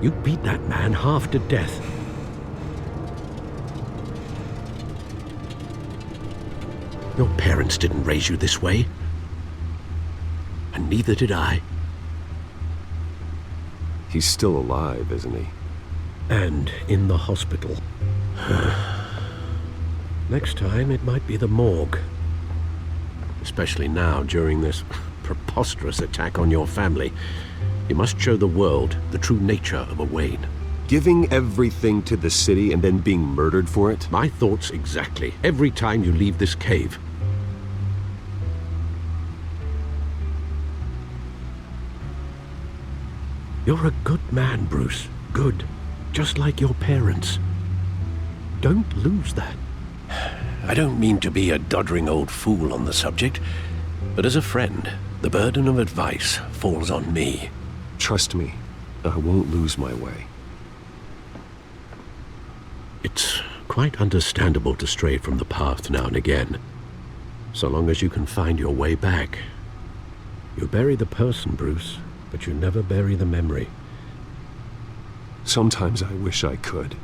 You beat that man half to death. Your parents didn't raise you this way. And neither did I. He's still alive, isn't he? And in the hospital. Next time, it might be the morgue. Especially now, during this preposterous attack on your family. You must show the world the true nature of a Wayne. Giving everything to the city and then being murdered for it? My thoughts exactly. Every time you leave this cave. You're a good man, Bruce. Good. Just like your parents. Don't lose that. I don't mean to be a doddering old fool on the subject, but as a friend, the burden of advice falls on me. Trust me, I won't lose my way. It's quite understandable to stray from the path now and again, so long as you can find your way back. You bury the person, Bruce, but you never bury the memory. Sometimes I wish I could.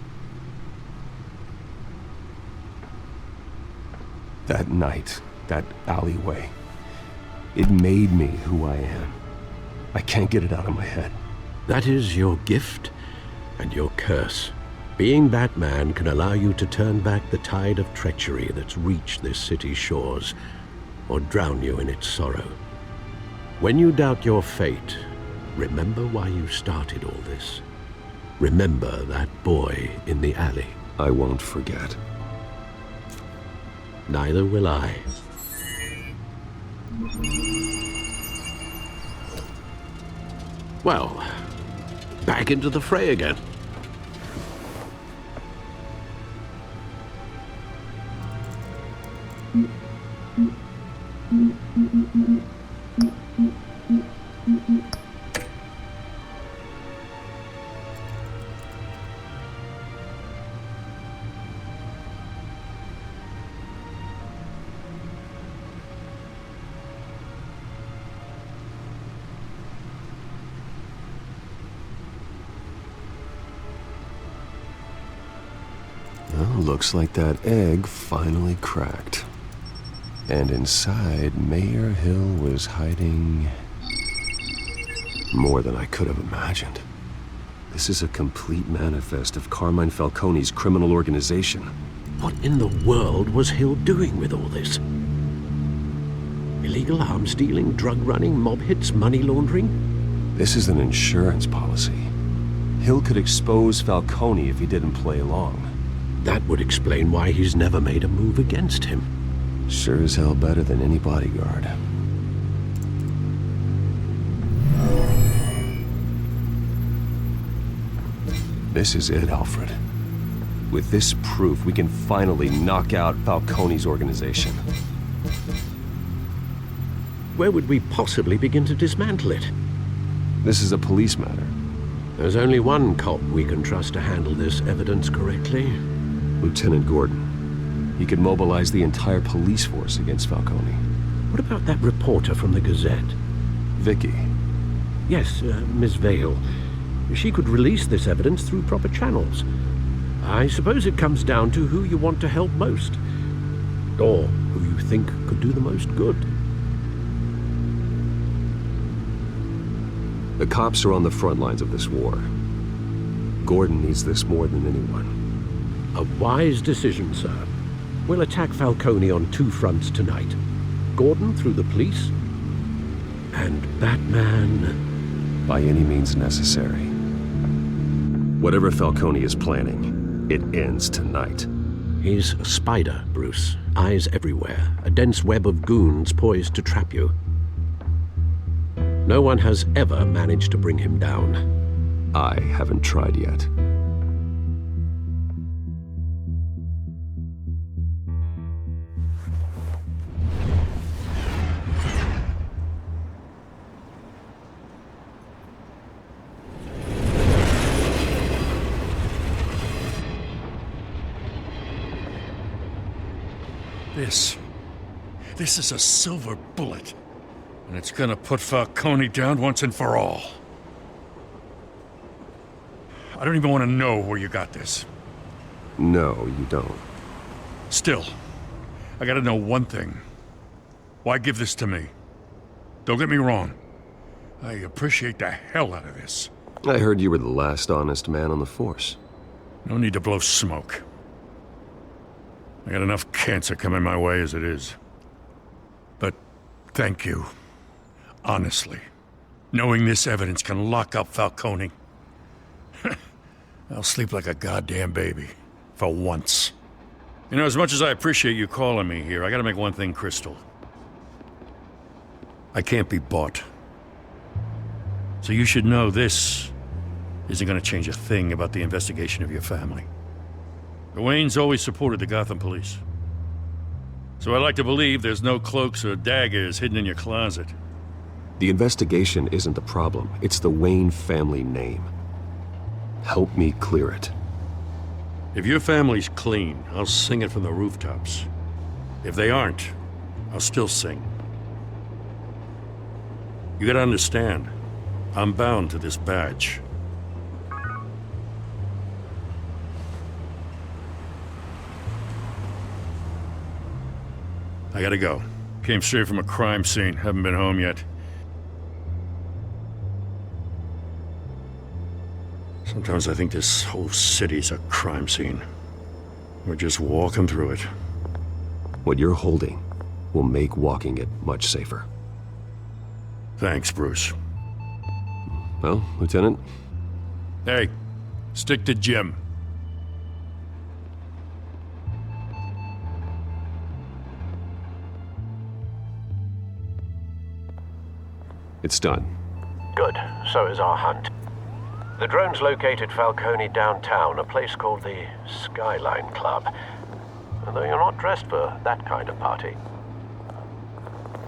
That night, that alleyway, it made me who I am. I can't get it out of my head. That is your gift and your curse. Being Batman can allow you to turn back the tide of treachery that's reached this city's shores, or drown you in its sorrow. When you doubt your fate, remember why you started all this. Remember that boy in the alley. I won't forget. Neither will I. Well, back into the fray again. Well, looks like that egg finally cracked. And inside, Mayor Hill was hiding more than I could have imagined. This is a complete manifest of Carmine Falcone's criminal organization. What in the world was Hill doing with all this? Illegal arms dealing, drug running, mob hits, money laundering? This is an insurance policy. Hill could expose Falcone if he didn't play along. That would explain why he's never made a move against him. Sure as hell better than any bodyguard. This is it, Alfred. With this proof, we can finally knock out Falcone's organization. Where would we possibly begin to dismantle it? This is a police matter. There's only one cop we can trust to handle this evidence correctly. Lieutenant Gordon. He could mobilize the entire police force against Falcone. What about that reporter from the Gazette? Vicky. Yes, Miss Vale. She could release this evidence through proper channels. I suppose it comes down to who you want to help most. Or who you think could do the most good. The cops are on the front lines of this war. Gordon needs this more than anyone. A wise decision, sir. We'll attack Falcone on 2 fronts tonight. Gordon through the police, and Batman... by any means necessary. Whatever Falcone is planning, it ends tonight. He's a spider, Bruce. Eyes everywhere. A dense web of goons poised to trap you. No one has ever managed to bring him down. I haven't tried yet. This is a silver bullet. And it's gonna put Falcone down once and for all. I don't even want to know where you got this. No, you don't. Still, I gotta know one thing. Why give this to me? Don't get me wrong. I appreciate the hell out of this. I heard you were the last honest man on the force. No need to blow smoke. I got enough cancer coming my way as it is. But thank you. Honestly. Knowing this evidence can lock up Falcone. I'll sleep like a goddamn baby. For once. You know, as much as I appreciate you calling me here, I gotta make one thing crystal. I can't be bought. So you should know this isn't gonna change a thing about the investigation of your family. The Waynes always supported the Gotham police. So I like to believe there's no cloaks or daggers hidden in your closet. The investigation isn't the problem. It's the Wayne family name. Help me clear it. If your family's clean, I'll sing it from the rooftops. If they aren't, I'll still sing. You gotta understand, I'm bound to this badge. I gotta go. Came straight from a crime scene. Haven't been home yet. Sometimes I think this whole city's a crime scene. We're just walking through it. What you're holding will make walking it much safer. Thanks, Bruce. Well, Lieutenant? Hey, stick to Jim. It's done. Good. So is our hunt. The drones located Falcone downtown, a place called the Skyline Club. Although you're not dressed for that kind of party.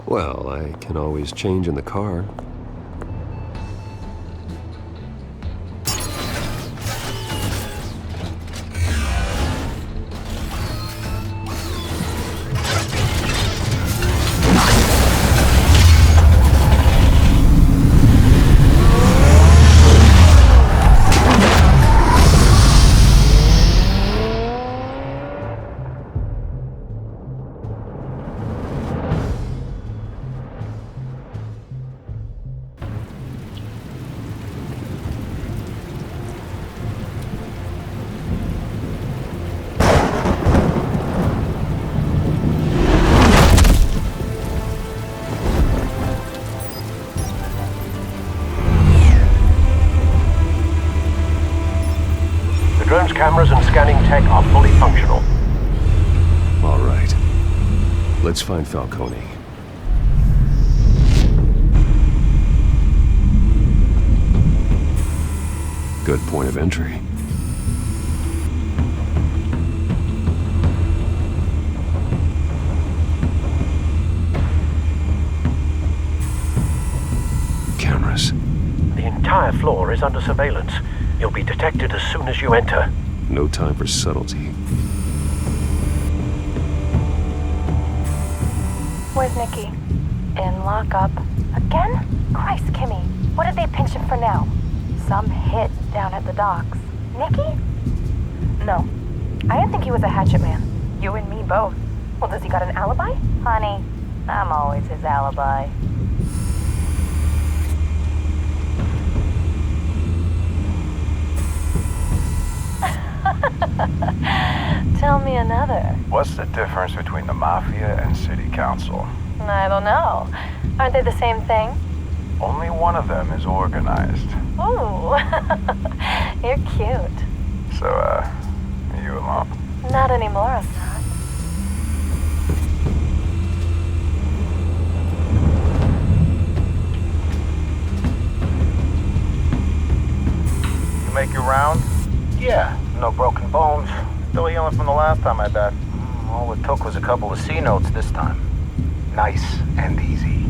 Well, I can always change in the car. Drone's cameras and scanning tech are fully functional. All right. Let's find Falcone. Good point of entry. Cameras. The entire floor is under surveillance. You'll be detected as soon as you enter. No time for subtlety. Where's Nikki? In lockup. Again? Christ, Kimmy. What did they pinch him for now? Some hit down at the docks. Nikki? No. I didn't think he was a hatchet man. You and me both. Well, does he got an alibi? Honey, I'm always his alibi. Tell me another. What's the difference between the Mafia and City Council? I don't know. Aren't they the same thing? Only one of them is organized. Ooh. You're cute. So, are you alone? Not anymore, I'm not. You make your round? Yeah, no broken bones. Still healing from the last time, I bet. All it took was a couple of C notes this time. Nice and easy.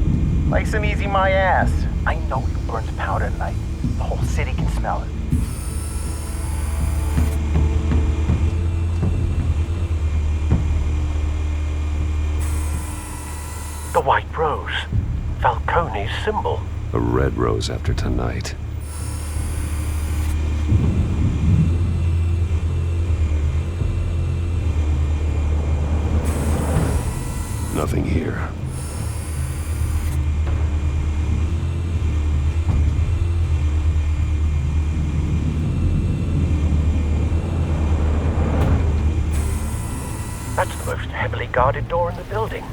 Nice and easy my ass. I know you burns powder at night. The whole city can smell it. The white rose. Falcone's symbol. A red rose after tonight. Nothing here. That's the most heavily guarded door in the building.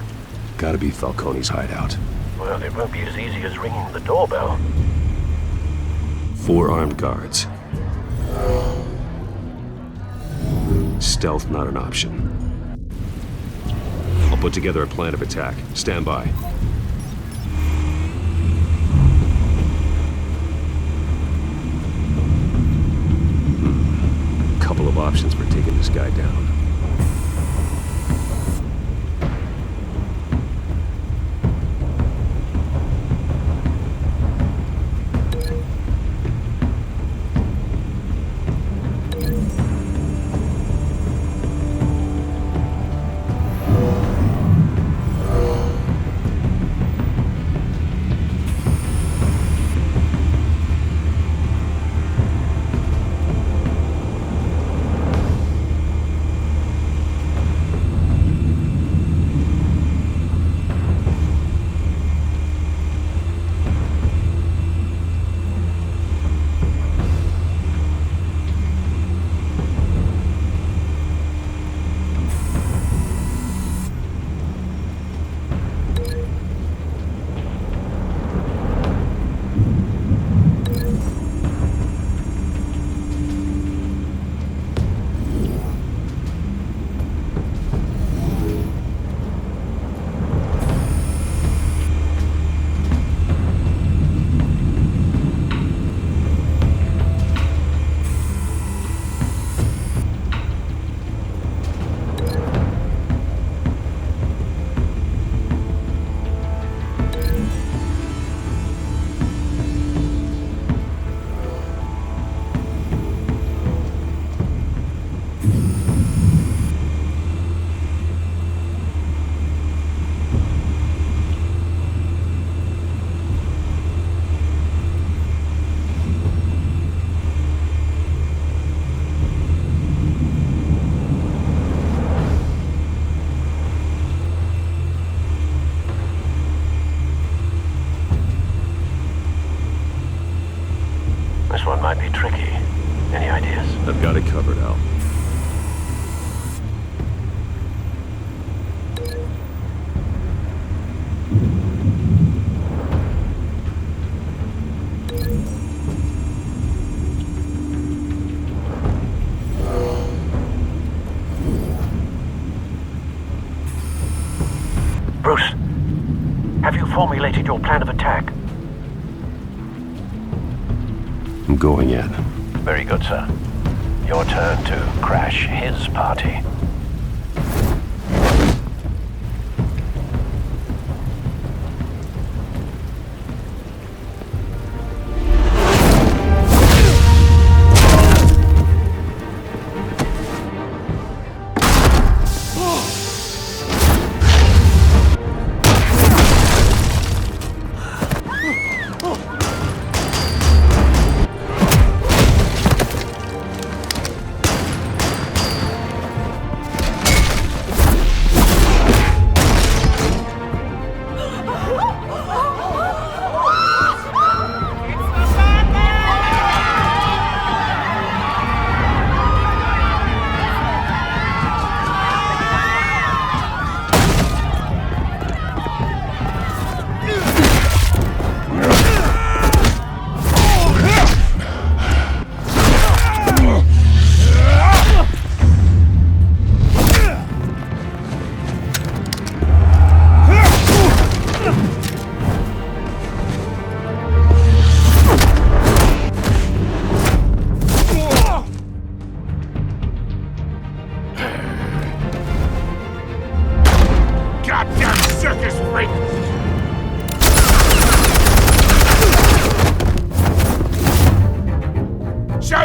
Gotta be Falcone's hideout. Well, it won't be as easy as ringing the doorbell. 4 armed guards. Stealth not an option. I'll put together a plan of attack. Stand by. Couple of options for taking this guy down. This one might be tricky. Any ideas? I've got it covered, Al. Bruce, have you formulated your plan of attack? I'm going in. Very good, sir. Your turn to crash his party.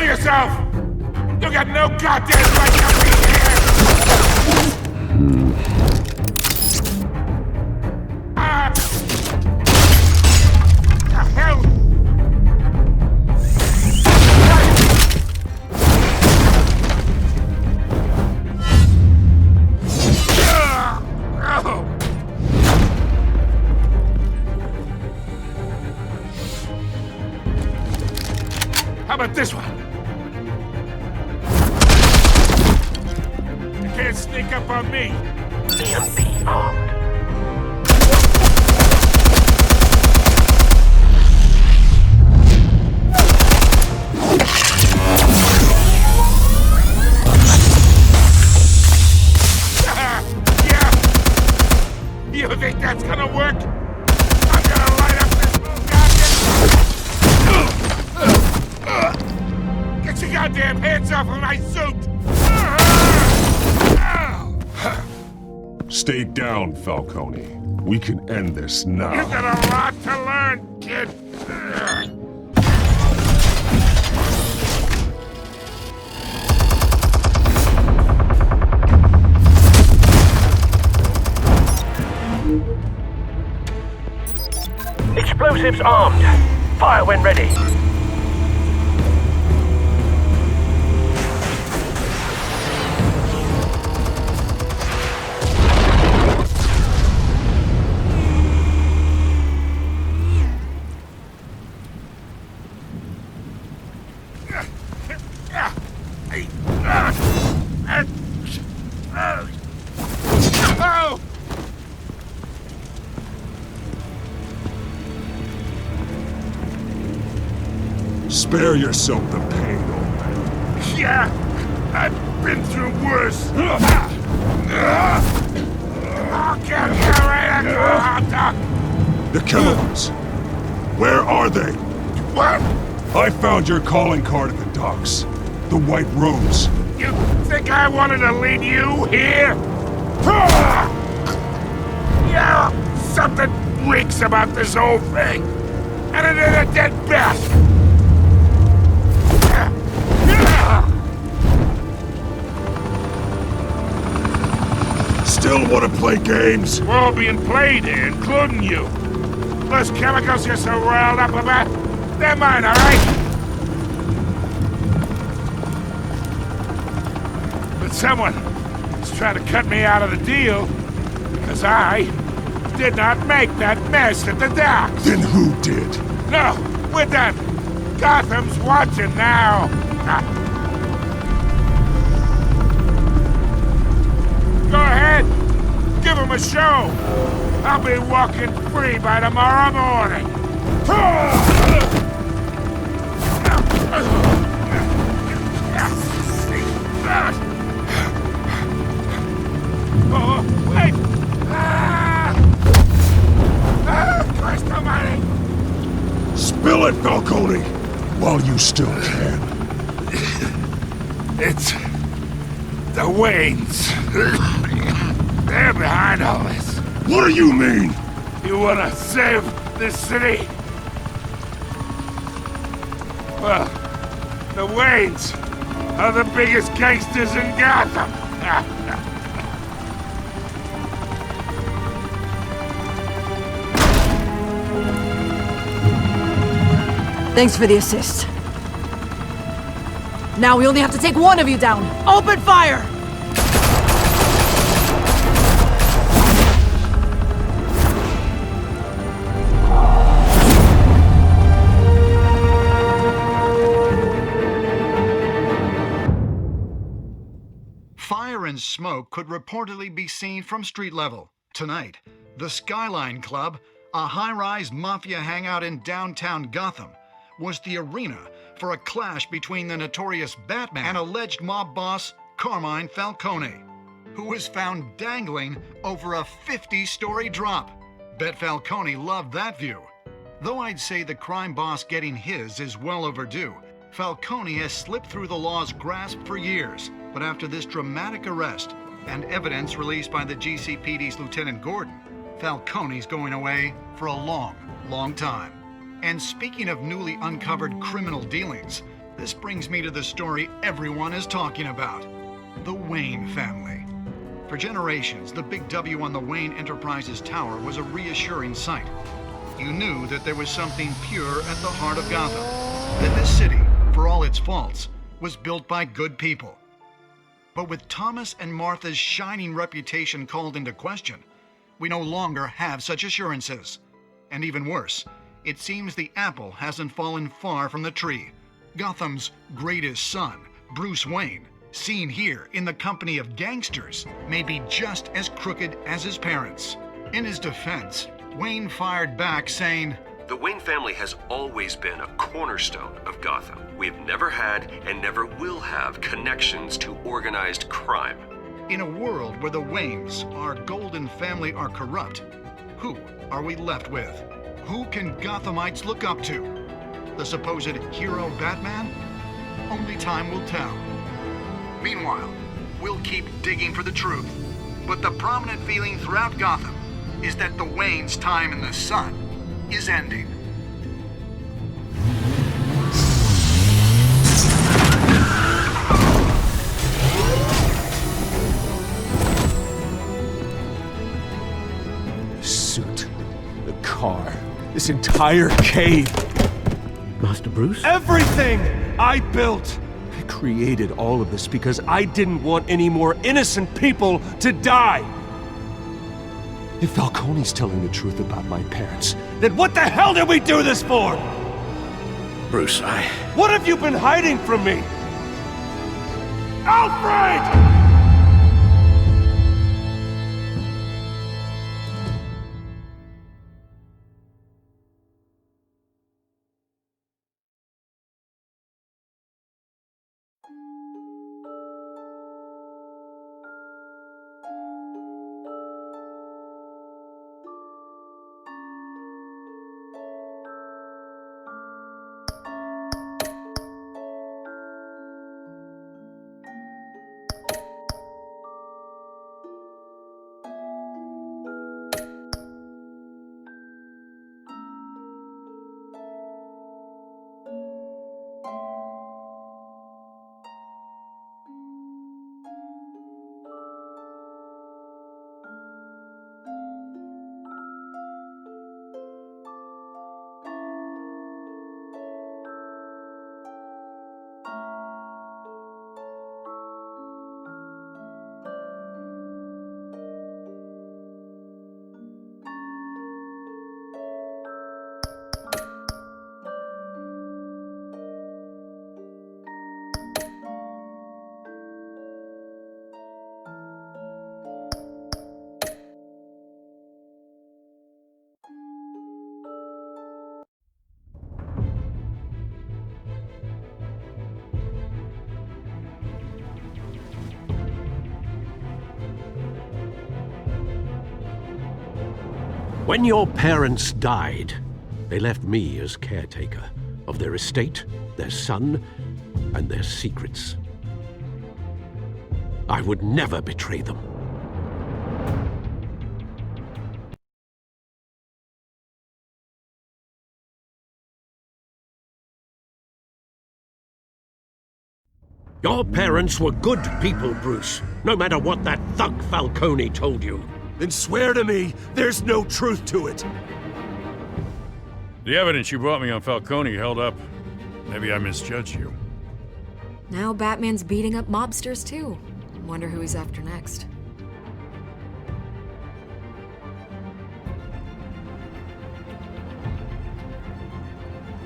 yourself! You got no goddamn right to be here! The hell? How about this one? You can't sneak up on me. EMP armed. Yeah. You think that's gonna work? I'm gonna light up this goddamn. Get your goddamn hands off of my suit! Stay down, Falcone. We can end this now. You got a lot to learn, kid. Explosives armed. Fire when ready. Oh! Spare yourself the pain, old man. Yeah, I've been through worse. I'll get you right at the hot dog. The chemicals. Where are they? What? I found your calling card at the docks. The White Rose. You think I wanted to lead you here? Yeah, something reeks about this whole thing. And it ain't a dead bat. Still want to play games? We're all being played here, including you. Those chemicals you're so riled up about, they're mine, all right? But someone is trying to cut me out of the deal because I did not make that mess at the docks. Then who did? No, we're done. Gotham's watching now. Go ahead. Give him a show. I'll be walking free by tomorrow morning. Oh, wait! Christ almighty! Spill it, Falcone, while you still can. It's the Waynes. They're behind all this. What do you mean? You wanna save this city? Well, the Waynes are the biggest gangsters in Gotham. Thanks for the assist. Now we only have to take one of you down. Open fire! Fire and smoke could reportedly be seen from street level. Tonight, the Skyline Club, a high-rise mafia hangout in downtown Gotham, was the arena for a clash between the notorious Batman and alleged mob boss Carmine Falcone, who was found dangling over a 50-story drop. Bet Falcone loved that view. Though I'd say the crime boss getting his is well overdue, Falcone has slipped through the law's grasp for years. But after this dramatic arrest and evidence released by the GCPD's Lieutenant Gordon, Falcone's going away for a long, long time. And speaking of newly uncovered criminal dealings, This brings me to the story everyone is talking about. The Wayne family. For generations, the big W on the Wayne Enterprises tower was a reassuring sight. You knew that there was something pure at the heart of Gotham. That this city, for all its faults, was built by good people. But with Thomas and Martha's shining reputation called into question, we no longer have such assurances. And even worse, it seems the apple hasn't fallen far from the tree. Gotham's greatest son, Bruce Wayne, seen here in the company of gangsters, may be just as crooked as his parents. In his defense, Wayne fired back saying, "The Wayne family has always been a cornerstone of Gotham. We've never had and never will have connections to organized crime." In a world where the Waynes, our golden family, are corrupt, who are we left with? Who can Gothamites look up to? The supposed hero Batman? Only time will tell. Meanwhile, we'll keep digging for the truth. But the prominent feeling throughout Gotham is that the Waynes' time in the sun is ending. The suit, the car, this entire cave. Master Bruce? Everything I built! I created all of this because I didn't want any more innocent people to die! If Falcone's telling the truth about my parents, then what the hell did we do this for? Bruce, What have you been hiding from me? Alfred! When your parents died, they left me as caretaker of their estate, their son, and their secrets. I would never betray them. Your parents were good people, Bruce, no matter what that thug Falcone told you. Then swear to me there's no truth to it. The evidence you brought me on Falcone held up. Maybe I misjudged you. Now Batman's beating up mobsters too. Wonder who he's after next.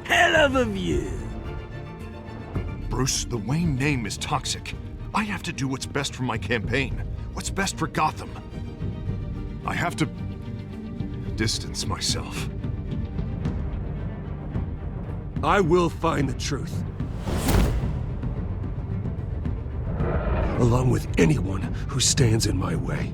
Hell of a view. Bruce, the Wayne name is toxic. I have to do what's best for my campaign. What's best for Gotham. I have to distance myself. I will find the truth. Along with anyone who stands in my way.